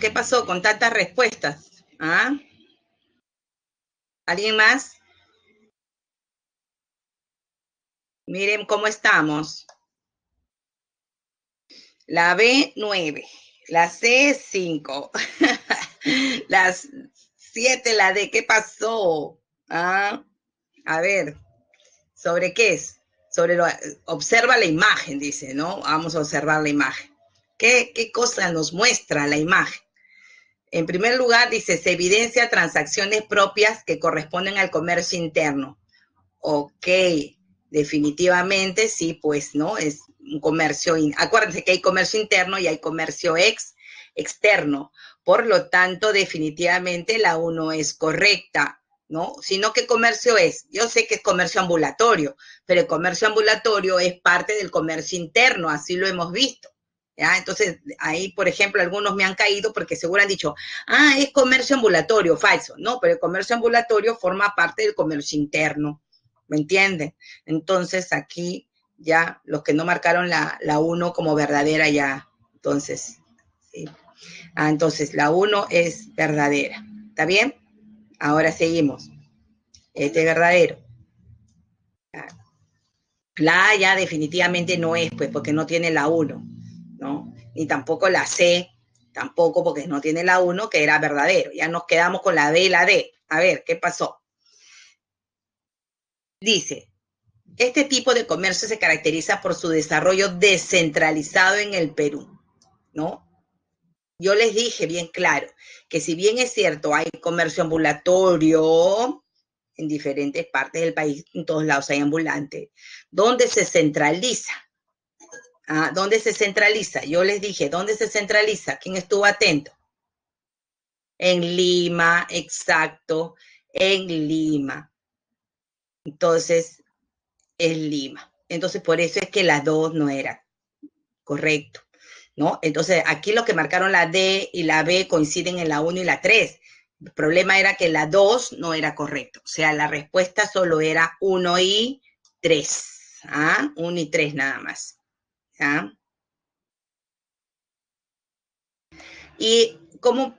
¿Qué pasó con tantas respuestas? ¿Alguien más? Miren cómo estamos. La B, 9. La C, 5. Las 7, la D. ¿Qué pasó? A ver, ¿sobre qué es? Observa la imagen, dice, ¿no? Vamos a observar la imagen. ¿Qué cosa nos muestra la imagen? En primer lugar, dice, se evidencia transacciones propias que corresponden al comercio interno. Ok, definitivamente sí, pues, ¿no? Es un comercio, acuérdense que hay comercio interno y hay comercio externo. Por lo tanto, definitivamente la 1 es correcta. ¿no? Sino ¿qué comercio es? Yo sé que es comercio ambulatorio, pero el comercio ambulatorio es parte del comercio interno, así lo hemos visto. ¿Ya? Entonces, ahí, por ejemplo, algunos me han caído porque seguro han dicho, ah, es comercio ambulatorio, falso. No, pero el comercio ambulatorio forma parte del comercio interno, ¿me entienden? Entonces, aquí ya los que no marcaron la 1 como verdadera ya, entonces, sí. Entonces, la 1 es verdadera, ¿está bien? Ahora seguimos. Este es verdadero. La A ya definitivamente no es, pues, porque no tiene la 1, ¿no? Ni tampoco la C, tampoco porque no tiene la 1, que era verdadero. Ya nos quedamos con la B y la D. A ver, ¿qué pasó? Dice, este tipo de comercio se caracteriza por su desarrollo descentralizado en el Perú, ¿no? Yo les dije bien claro que si bien es cierto, hay comercio ambulatorio en diferentes partes del país, en todos lados hay ambulantes, ¿dónde se centraliza? ¿Dónde se centraliza? Yo les dije, ¿dónde se centraliza? ¿Quién estuvo atento? En Lima, exacto, en Lima. Entonces, es Lima. Entonces, por eso es que las dos no eran correcto, ¿no? Entonces, aquí lo que marcaron la D y la B coinciden en la 1 y la 3. El problema era que la 2 no era correcto. O sea, la respuesta solo era 1 y 3. 1 y 3 nada más. ¿Ah? Y cómo,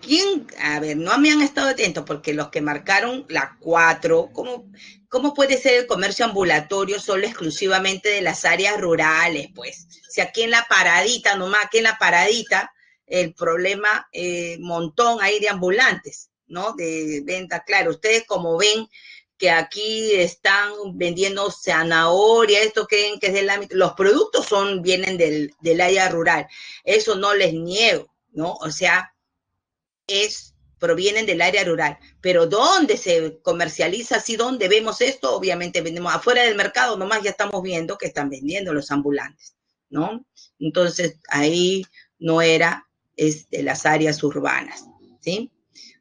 ¿quién? A ver, no me han estado atentos porque los que marcaron la 4, ¿cómo puede ser el comercio ambulatorio solo exclusivamente de las áreas rurales? Pues, si aquí en la paradita, nomás aquí en la paradita, el problema, montón ahí de ambulantes, ¿no? De venta, claro, ustedes como ven que aquí están vendiendo zanahoria, esto creen que es del ámbito, los productos vienen del área rural, eso no les niego, ¿no? O sea, provienen del área rural, pero ¿dónde se comercializa? Así, ¿dónde vemos esto? Obviamente vendemos afuera del mercado, nomás ya estamos viendo que están vendiendo los ambulantes, ¿no? Entonces, ahí no era las áreas urbanas, ¿sí?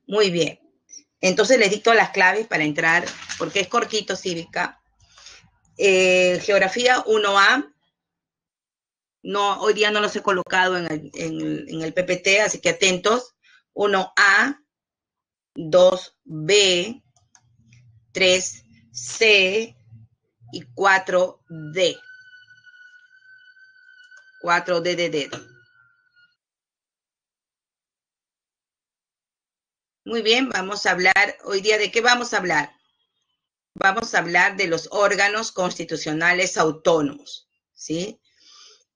Muy bien. Entonces les dicto las claves para entrar, porque es cortito, cívica. Geografía 1A, no, hoy día no los he colocado en el PPT, así que atentos. 1A, 2B, 3C y 4D. 4D de dedo. Muy bien, vamos a hablar hoy día de qué vamos a hablar. Vamos a hablar de los órganos constitucionales autónomos, ¿sí?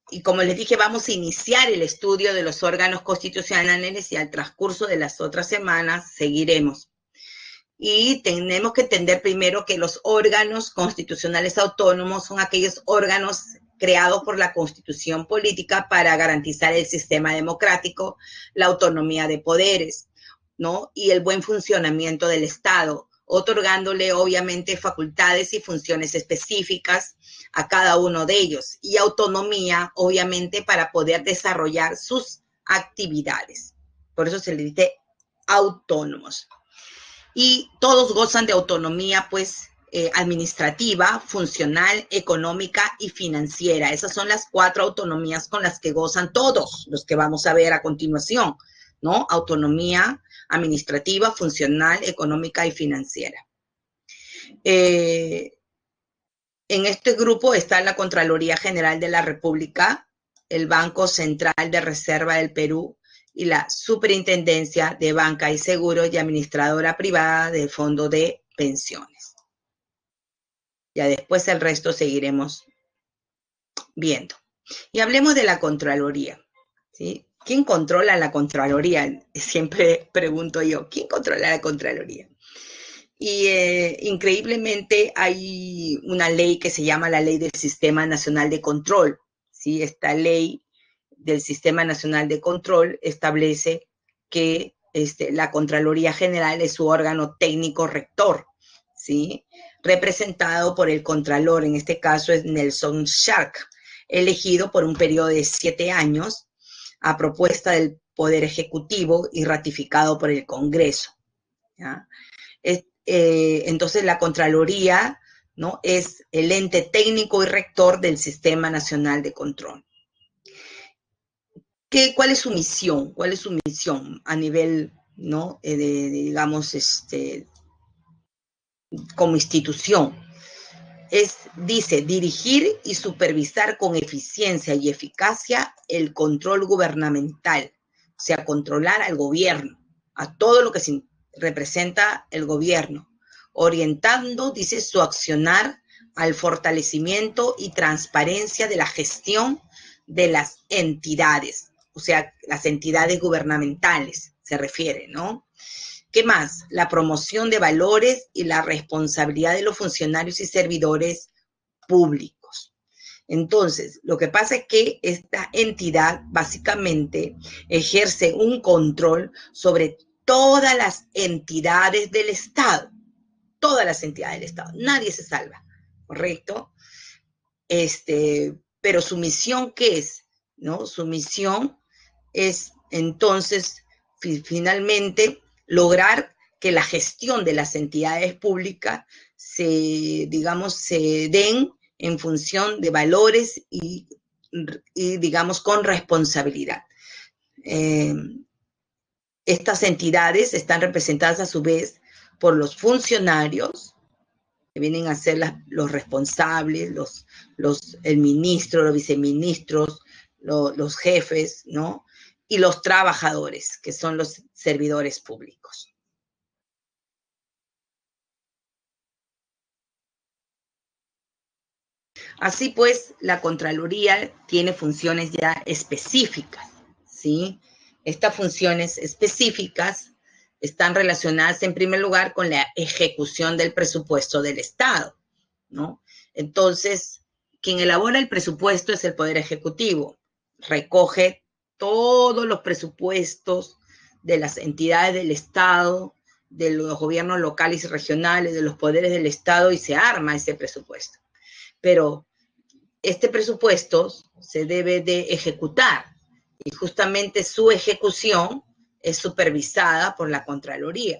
Y como les dije, vamos a iniciar el estudio de los órganos constitucionales y al transcurso de las otras semanas seguiremos. Y tenemos que entender primero que los órganos constitucionales autónomos son aquellos órganos creados por la Constitución política para garantizar el sistema democrático, la autonomía de poderes, ¿no? Y el buen funcionamiento del Estado, otorgándole obviamente facultades y funciones específicas a cada uno de ellos y autonomía, obviamente, para poder desarrollar sus actividades. Por eso se le dice autónomos. Y todos gozan de autonomía, pues, administrativa, funcional, económica y financiera. Esas son las 4 autonomías con las que gozan todos los que vamos a ver a continuación, ¿no? Autonomía administrativa, funcional, económica y financiera. En este grupo está la Contraloría General de la República, el Banco Central de Reserva del Perú y la Superintendencia de Banca y Seguros y Administradora Privada del Fondo de Pensiones. Ya después el resto seguiremos viendo. Y hablemos de la Contraloría, ¿sí? ¿Quién controla la Contraloría? Siempre pregunto yo, ¿quién controla la Contraloría? Y increíblemente hay una ley que se llama la Ley del Sistema Nacional de Control, ¿sí? Esta ley del Sistema Nacional de Control establece que la Contraloría General es su órgano técnico rector, ¿sí? Representado por el Contralor, en este caso es Nelson Shark, elegido por un periodo de 7 años a propuesta del Poder Ejecutivo y ratificado por el Congreso, ¿ya? Entonces la Contraloría, ¿no?, es el ente técnico y rector del Sistema Nacional de Control. ¿Cuál es su misión? ¿Cuál es su misión a nivel, ¿no?, digamos, como institución? Dice, dirigir y supervisar con eficiencia y eficacia el control gubernamental, o sea, controlar al gobierno, a todo lo que representa el gobierno, orientando, dice, su accionar al fortalecimiento y transparencia de la gestión de las entidades, o sea, las entidades gubernamentales, se refiere, ¿no? ¿Qué más? La promoción de valores y la responsabilidad de los funcionarios y servidores públicos. Entonces, lo que pasa es que esta entidad básicamente ejerce un control sobre todas las entidades del Estado. Todas las entidades del Estado. Nadie se salva, ¿correcto? Pero su misión, ¿qué es? ¿No? Su misión es, entonces, finalmente, lograr que la gestión de las entidades públicas se den en función de valores y digamos, con responsabilidad. Estas entidades están representadas a su vez por los funcionarios, que vienen a ser los responsables, el ministro, los viceministros, los jefes, ¿no? Y los trabajadores, que son los servidores públicos. Así pues, la Contraloría tiene funciones ya específicas, ¿sí? Estas funciones específicas están relacionadas en primer lugar con la ejecución del presupuesto del Estado, ¿no? Entonces, quien elabora el presupuesto es el Poder Ejecutivo, recoge todos los presupuestos de las entidades del Estado, de los gobiernos locales y regionales, de los poderes del Estado, y se arma ese presupuesto. Pero este presupuesto se debe de ejecutar y justamente su ejecución es supervisada por la Contraloría,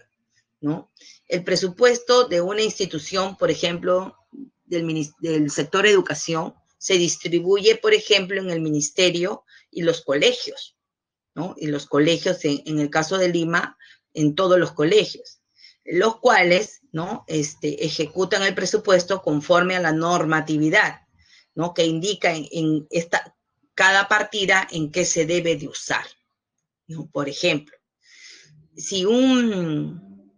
¿no? El presupuesto de una institución, por ejemplo, del sector educación, se distribuye, por ejemplo, en el ministerio y los colegios, ¿no? Y los colegios, en el caso de Lima, en todos los colegios, los cuales, ¿no?, ejecutan el presupuesto conforme a la normatividad, ¿no?, que indica en cada partida en qué se debe de usar, ¿no? Por ejemplo, si un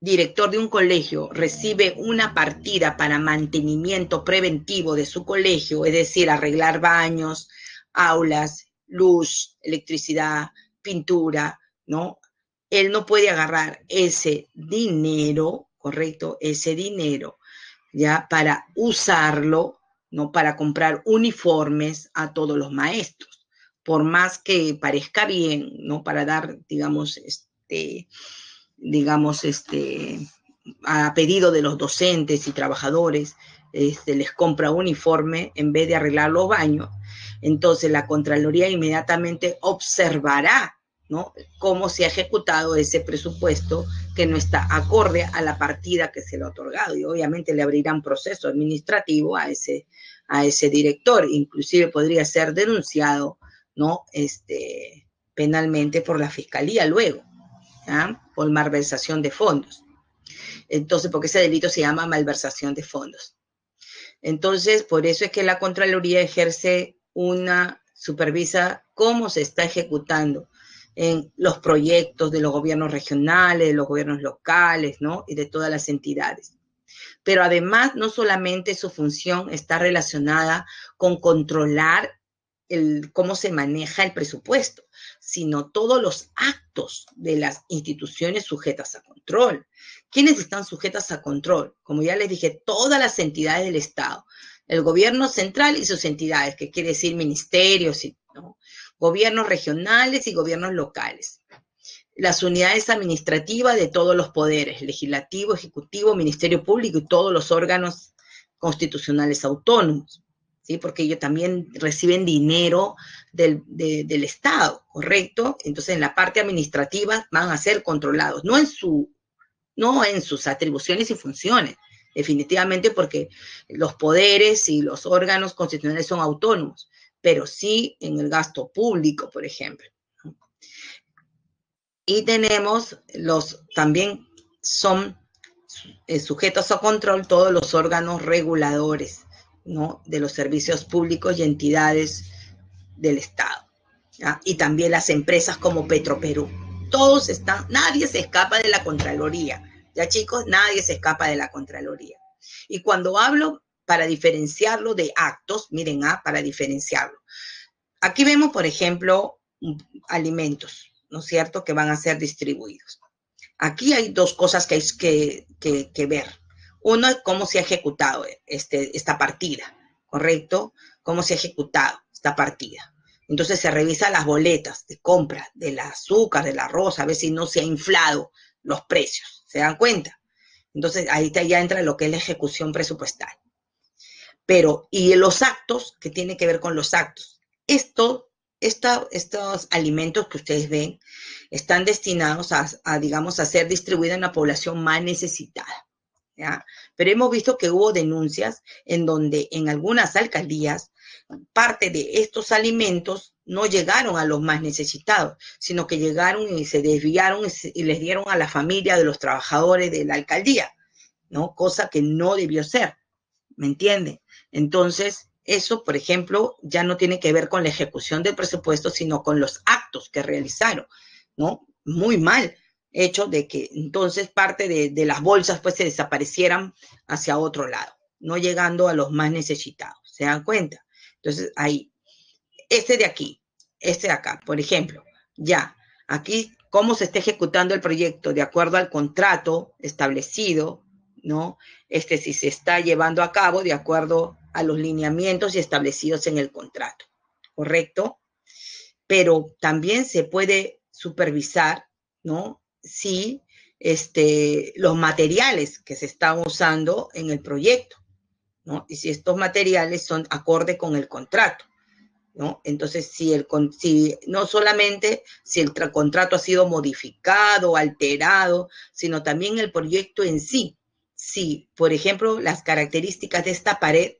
director de un colegio recibe una partida para mantenimiento preventivo de su colegio, es decir, arreglar baños, aulas, luz, electricidad, pintura, ¿no? Él no puede agarrar ese dinero, ¿correcto? Ese dinero, ¿ya?, para usarlo, ¿no?, para comprar uniformes a todos los maestros, por más que parezca bien, ¿no?, para dar, digamos, a pedido de los docentes y trabajadores, les compra uniforme en vez de arreglar los baños. Entonces la Contraloría inmediatamente observará, ¿no?, cómo se ha ejecutado ese presupuesto que no está acorde a la partida que se le ha otorgado, y obviamente le abrirán proceso administrativo a ese director, inclusive podría ser denunciado, ¿no?, penalmente por la Fiscalía luego, ¿ah?, por malversación de fondos. Entonces, porque ese delito se llama malversación de fondos. Entonces, por eso es que la Contraloría supervisa cómo se está ejecutando en los proyectos de los gobiernos regionales, de los gobiernos locales, ¿no?, y de todas las entidades. Pero además, no solamente su función está relacionada con controlar cómo se maneja el presupuesto, sino todos los actos de las instituciones sujetas a control. ¿Quiénes están sujetas a control? Como ya les dije, todas las entidades del Estado, el gobierno central y sus entidades, que quiere decir ministerios, ¿no?, gobiernos regionales y gobiernos locales, las unidades administrativas de todos los poderes, legislativo, ejecutivo, ministerio público y todos los órganos constitucionales autónomos, ¿sí?, porque ellos también reciben dinero del Estado, ¿correcto? Entonces, en la parte administrativa van a ser controlados, no en su no en sus atribuciones y funciones, definitivamente porque los poderes y los órganos constitucionales son autónomos, pero sí en el gasto público, por ejemplo. Y tenemos también son sujetos a control todos los órganos reguladores, ¿no?, de los servicios públicos y entidades del Estado, ¿ya? Y también las empresas como Petroperú. Todos están, nadie se escapa de la Contraloría. Ya, chicos, nadie se escapa de la Contraloría. Y cuando hablo para diferenciarlo de actos, miren, para diferenciarlo. Aquí vemos, por ejemplo, alimentos, ¿no es cierto?, que van a ser distribuidos. Aquí hay dos cosas que hay que ver. Uno es cómo se ha ejecutado esta partida, ¿correcto? Cómo se ha ejecutado esta partida. Entonces se revisan las boletas de compra del azúcar, del arroz, a ver si no se ha inflado los precios. ¿Se dan cuenta? Entonces ahí ya entra lo que es la ejecución presupuestal. Pero, y los actos, que tiene que ver con los actos. Estos alimentos que ustedes ven están destinados digamos, a ser distribuidos en la población más necesitada, ¿ya? Pero hemos visto que hubo denuncias en donde en algunas alcaldías parte de estos alimentos no llegaron a los más necesitados, sino que llegaron y se desviaron y les dieron a la familia de los trabajadores de la alcaldía, ¿no? Cosa que no debió ser, ¿me entienden? Entonces, eso, por ejemplo, ya no tiene que ver con la ejecución del presupuesto, sino con los actos que realizaron, ¿no? Muy mal hecho de que entonces parte de las bolsas pues se desaparecieran hacia otro lado, no llegando a los más necesitados. ¿Se dan cuenta? Entonces, ahí, de aquí, de acá, por ejemplo, ya, aquí, cómo se está ejecutando el proyecto de acuerdo al contrato establecido, ¿no? Si se está llevando a cabo de acuerdo a los lineamientos establecidos en el contrato, ¿correcto? Pero también se puede supervisar, ¿no?, si los materiales que se están usando en el proyecto, ¿no?, y si estos materiales son acorde con el contrato, ¿no? Entonces, no solamente si el contrato ha sido modificado, alterado, sino también el proyecto en sí. Si, por ejemplo, las características de esta pared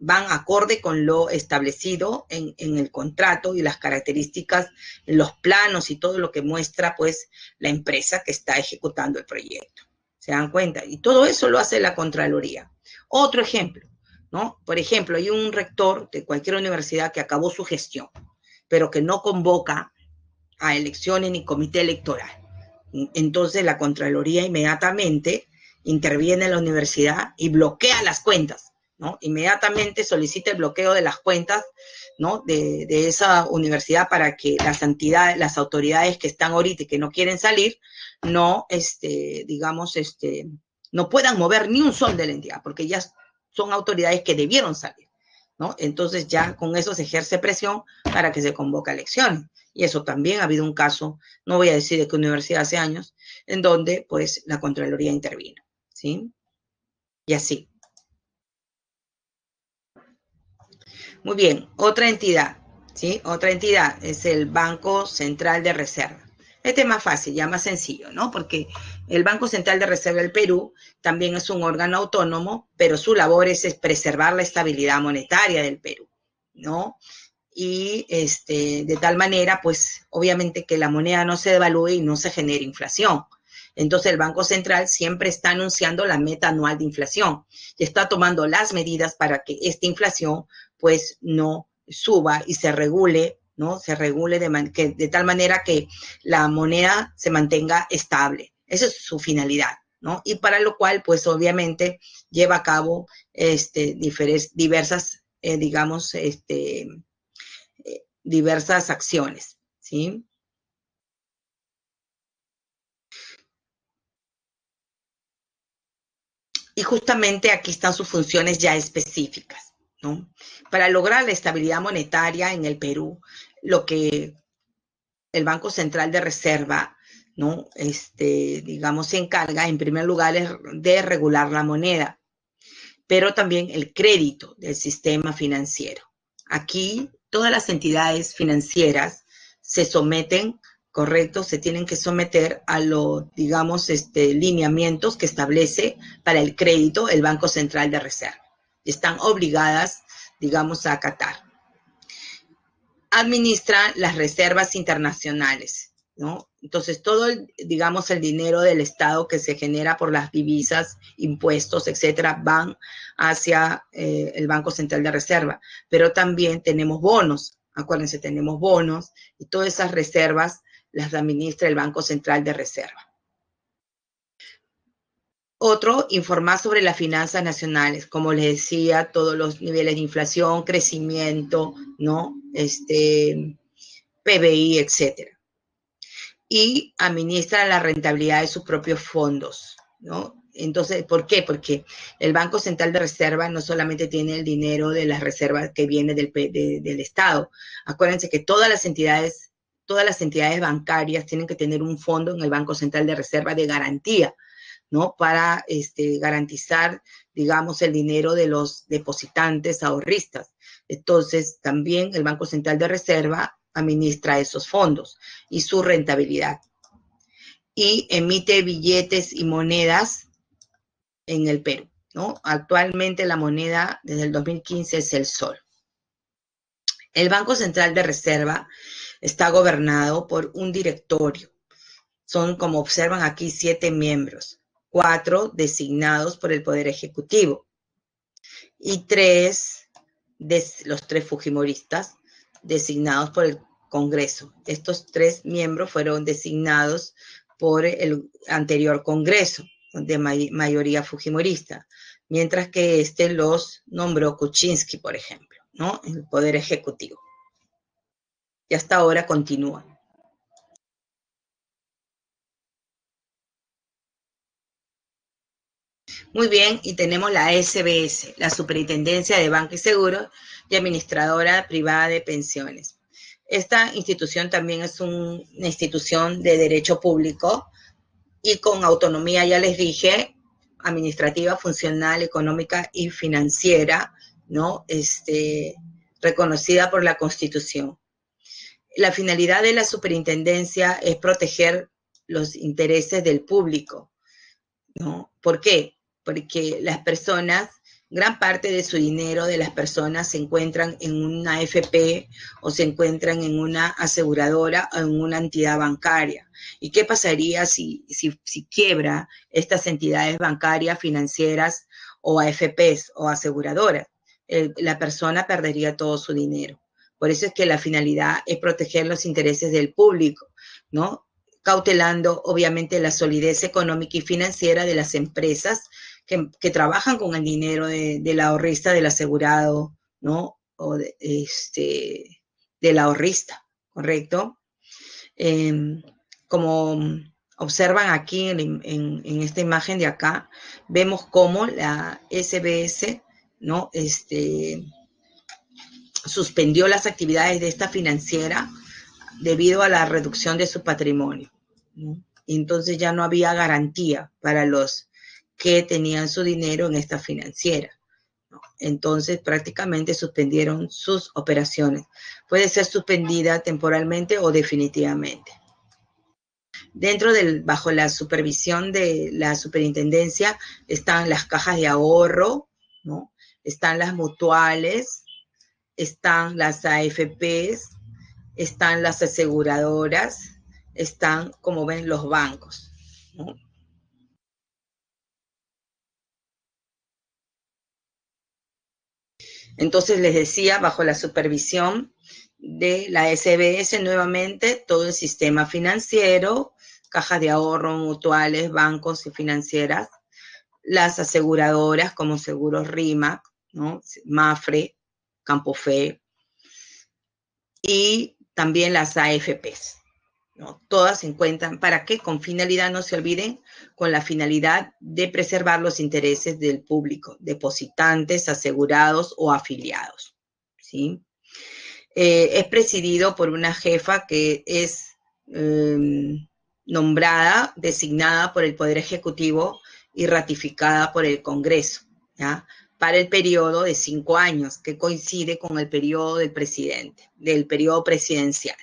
van acorde con lo establecido en el contrato y las características, los planos y todo lo que muestra, pues, la empresa que está ejecutando el proyecto. ¿Se dan cuenta? Y todo eso lo hace la Contraloría. Otro ejemplo, ¿no? Por ejemplo, hay un rector de cualquier universidad que acabó su gestión, pero que no convoca a elecciones ni comité electoral. Entonces, la Contraloría inmediatamente interviene en la universidad y bloquea las cuentas, ¿no? Inmediatamente solicita el bloqueo de las cuentas, ¿no?, de esa universidad para que las autoridades que están ahorita y que no quieren salir, no, digamos, no puedan mover ni un sol de la entidad, porque ya son autoridades que debieron salir, ¿no? Entonces ya con eso se ejerce presión para que se convoque elecciones. Y eso también ha habido un caso, no voy a decir de qué universidad, hace años, en donde pues la Contraloría intervino, ¿sí? Y así. Muy bien, otra entidad, ¿sí? Otra entidad es el Banco Central de Reserva. Este es más fácil, ya más sencillo, ¿no? Porque el Banco Central de Reserva del Perú también es un órgano autónomo, pero su labor es preservar la estabilidad monetaria del Perú, ¿no? Y de tal manera, pues, obviamente que la moneda no se devalúe y no se genere inflación. Entonces, el Banco Central siempre está anunciando la meta anual de inflación y está tomando las medidas para que esta inflación, pues, no suba y se regule, ¿no? Se regule de tal manera que la moneda se mantenga estable. Esa es su finalidad, ¿no? Y para lo cual, pues, obviamente, lleva a cabo diversas, digamos, diversas acciones, ¿sí? Y justamente aquí están sus funciones ya específicas, ¿no? Para lograr la estabilidad monetaria en el Perú, lo que el Banco Central de Reserva, ¿no?, digamos, se encarga en primer lugar es de regular la moneda, pero también el crédito del sistema financiero. Aquí todas las entidades financieras se someten correcto, se tienen que someter a los, digamos, lineamientos que establece para el crédito el Banco Central de Reserva. Están obligadas, digamos, a acatar. Administran las reservas internacionales, ¿no? Entonces, todo, digamos, el dinero del Estado que se genera por las divisas, impuestos, etcétera, van hacia el Banco Central de Reserva. Pero también tenemos bonos. Acuérdense, tenemos bonos y todas esas reservas las administra el Banco Central de Reserva. Otro, informar sobre las finanzas nacionales, como les decía, todos los niveles de inflación, crecimiento, ¿no? PBI, etcétera. Y administra la rentabilidad de sus propios fondos, ¿no? Entonces, ¿por qué? Porque el Banco Central de Reserva no solamente tiene el dinero de las reservas que viene del Estado. Acuérdense que todas las entidades bancarias tienen que tener un fondo en el Banco Central de Reserva de garantía, ¿no? Para garantizar, digamos, el dinero de los depositantes ahorristas. Entonces, también el Banco Central de Reserva administra esos fondos y su rentabilidad. Y emite billetes y monedas en el Perú, ¿no? Actualmente la moneda desde el 2015 es el sol. El Banco Central de Reserva está gobernado por un directorio. Son, como observan aquí, 7 miembros. 4 designados por el Poder Ejecutivo y 3 los 3 fujimoristas designados por el Congreso. Estos 3 miembros fueron designados por el anterior Congreso de mayoría fujimorista, mientras que los nombró Kuczynski, por ejemplo, ¿no? En el Poder Ejecutivo. Y hasta ahora continúa. Muy bien, y tenemos la SBS, la Superintendencia de Banco y Seguros y Administradora Privada de Pensiones. Esta institución también es una institución de derecho público y con autonomía, ya les dije, administrativa, funcional, económica y financiera, ¿no? Reconocida por la Constitución. La finalidad de la superintendencia es proteger los intereses del público, ¿no? ¿Por qué? Porque las personas, gran parte de su dinero de las personas se encuentran en una AFP o se encuentran en una aseguradora o en una entidad bancaria. ¿Y qué pasaría si quiebra estas entidades bancarias, financieras o AFPs o aseguradoras? La persona perdería todo su dinero. Por eso es que la finalidad es proteger los intereses del público, ¿no? Cautelando, obviamente, la solidez económica y financiera de las empresas que trabajan con el dinero del ahorrista, del asegurado, ¿no? O del ahorrista, ¿correcto? Como observan aquí en esta imagen de acá, vemos cómo la SBS, ¿no? Suspendió las actividades de esta financiera debido a la reducción de su patrimonio, ¿no? Y entonces ya no había garantía para los que tenían su dinero en esta financiera, ¿no? Entonces prácticamente suspendieron sus operaciones. Puede ser suspendida temporalmente o definitivamente. Bajo la supervisión de la superintendencia están las cajas de ahorro, ¿no? Están las mutuales, están las AFPs, están las aseguradoras, están, como ven, los bancos, ¿no? Entonces, les decía, bajo la supervisión de la SBS, nuevamente, todo el sistema financiero, cajas de ahorro, mutuales, bancos y financieras, las aseguradoras como Seguros RIMAC, ¿no? Mafre, Campofe, y también las AFPs, ¿no? Todas se encuentran, ¿para qué? Con finalidad, no se olviden, con la finalidad de preservar los intereses del público, depositantes, asegurados o afiliados, ¿sí? Es presidido por una jefa que es nombrada, designada por el Poder Ejecutivo y ratificada por el Congreso, ¿ya? Para el periodo de 5 años, que coincide con el periodo del presidente, del periodo presidencial.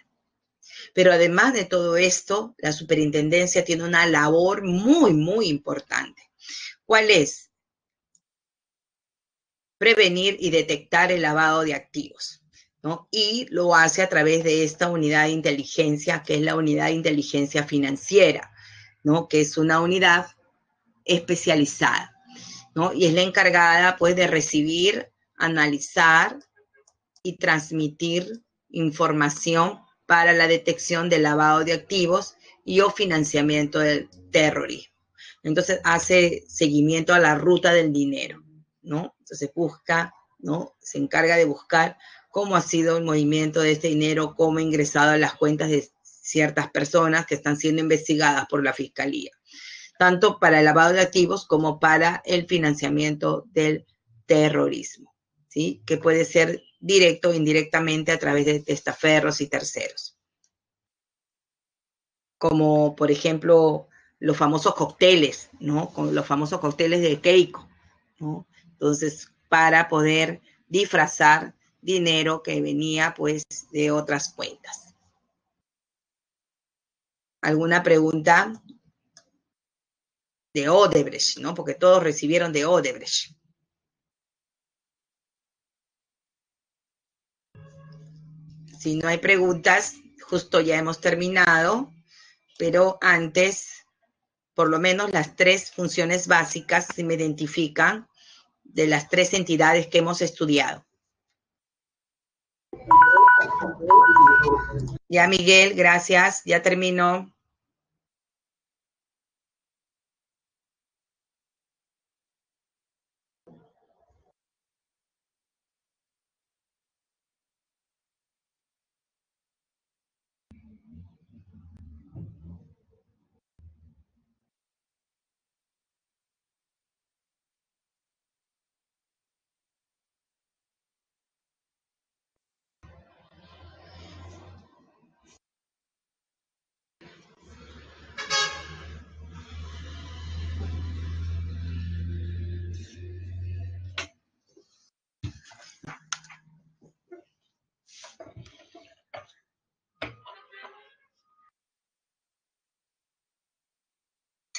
Pero además de todo esto, la superintendencia tiene una labor muy, muy importante. ¿Cuál es? Prevenir y detectar el lavado de activos, ¿no? Y lo hace a través de esta unidad de inteligencia, que es la unidad de inteligencia financiera, ¿no? Que es una unidad especializada, ¿no? Y es la encargada, pues, de recibir, analizar y transmitir información para la detección del lavado de activos y o financiamiento del terrorismo. Entonces hace seguimiento a la ruta del dinero, ¿no? Entonces busca, ¿no? Se encarga de buscar cómo ha sido el movimiento de este dinero, cómo ha ingresado a las cuentas de ciertas personas que están siendo investigadas por la fiscalía, tanto para el lavado de activos como para el financiamiento del terrorismo, ¿sí? Que puede ser directo o indirectamente a través de testaferros y terceros. Como, por ejemplo, los famosos cócteles, ¿no? Con los famosos cócteles de Keiko, ¿no? Entonces, para poder disfrazar dinero que venía, pues, de otras cuentas. ¿Alguna pregunta? De Odebrecht, ¿no? Porque todos recibieron de Odebrecht. Si no hay preguntas, justo ya hemos terminado, pero antes, por lo menos las tres funciones básicas se me identifican de las tres entidades que hemos estudiado. Ya, Miguel, gracias. Ya terminó.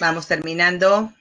Vamos terminando.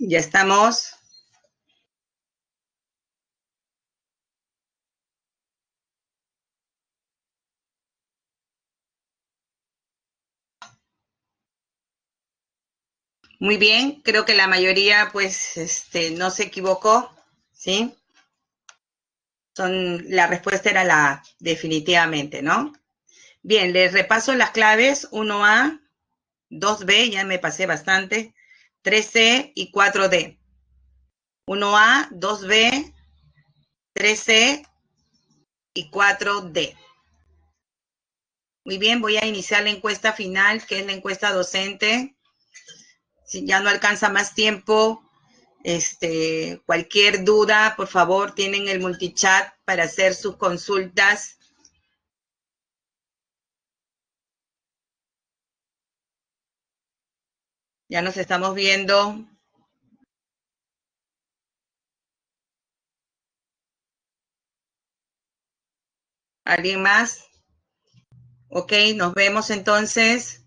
Ya estamos. Muy bien. Creo que la mayoría, pues, no se equivocó, ¿sí? La respuesta era la A, definitivamente, ¿no? Bien, les repaso las claves, 1A, 2B, ya me pasé bastante, 3C y 4D. 1A, 2B, 3C y 4D. Muy bien, voy a iniciar la encuesta final, que es la encuesta docente. Si ya no alcanza más tiempo, cualquier duda, por favor, tienen el multichat para hacer sus consultas. Ya nos estamos viendo. ¿Alguien más? Ok, nos vemos entonces.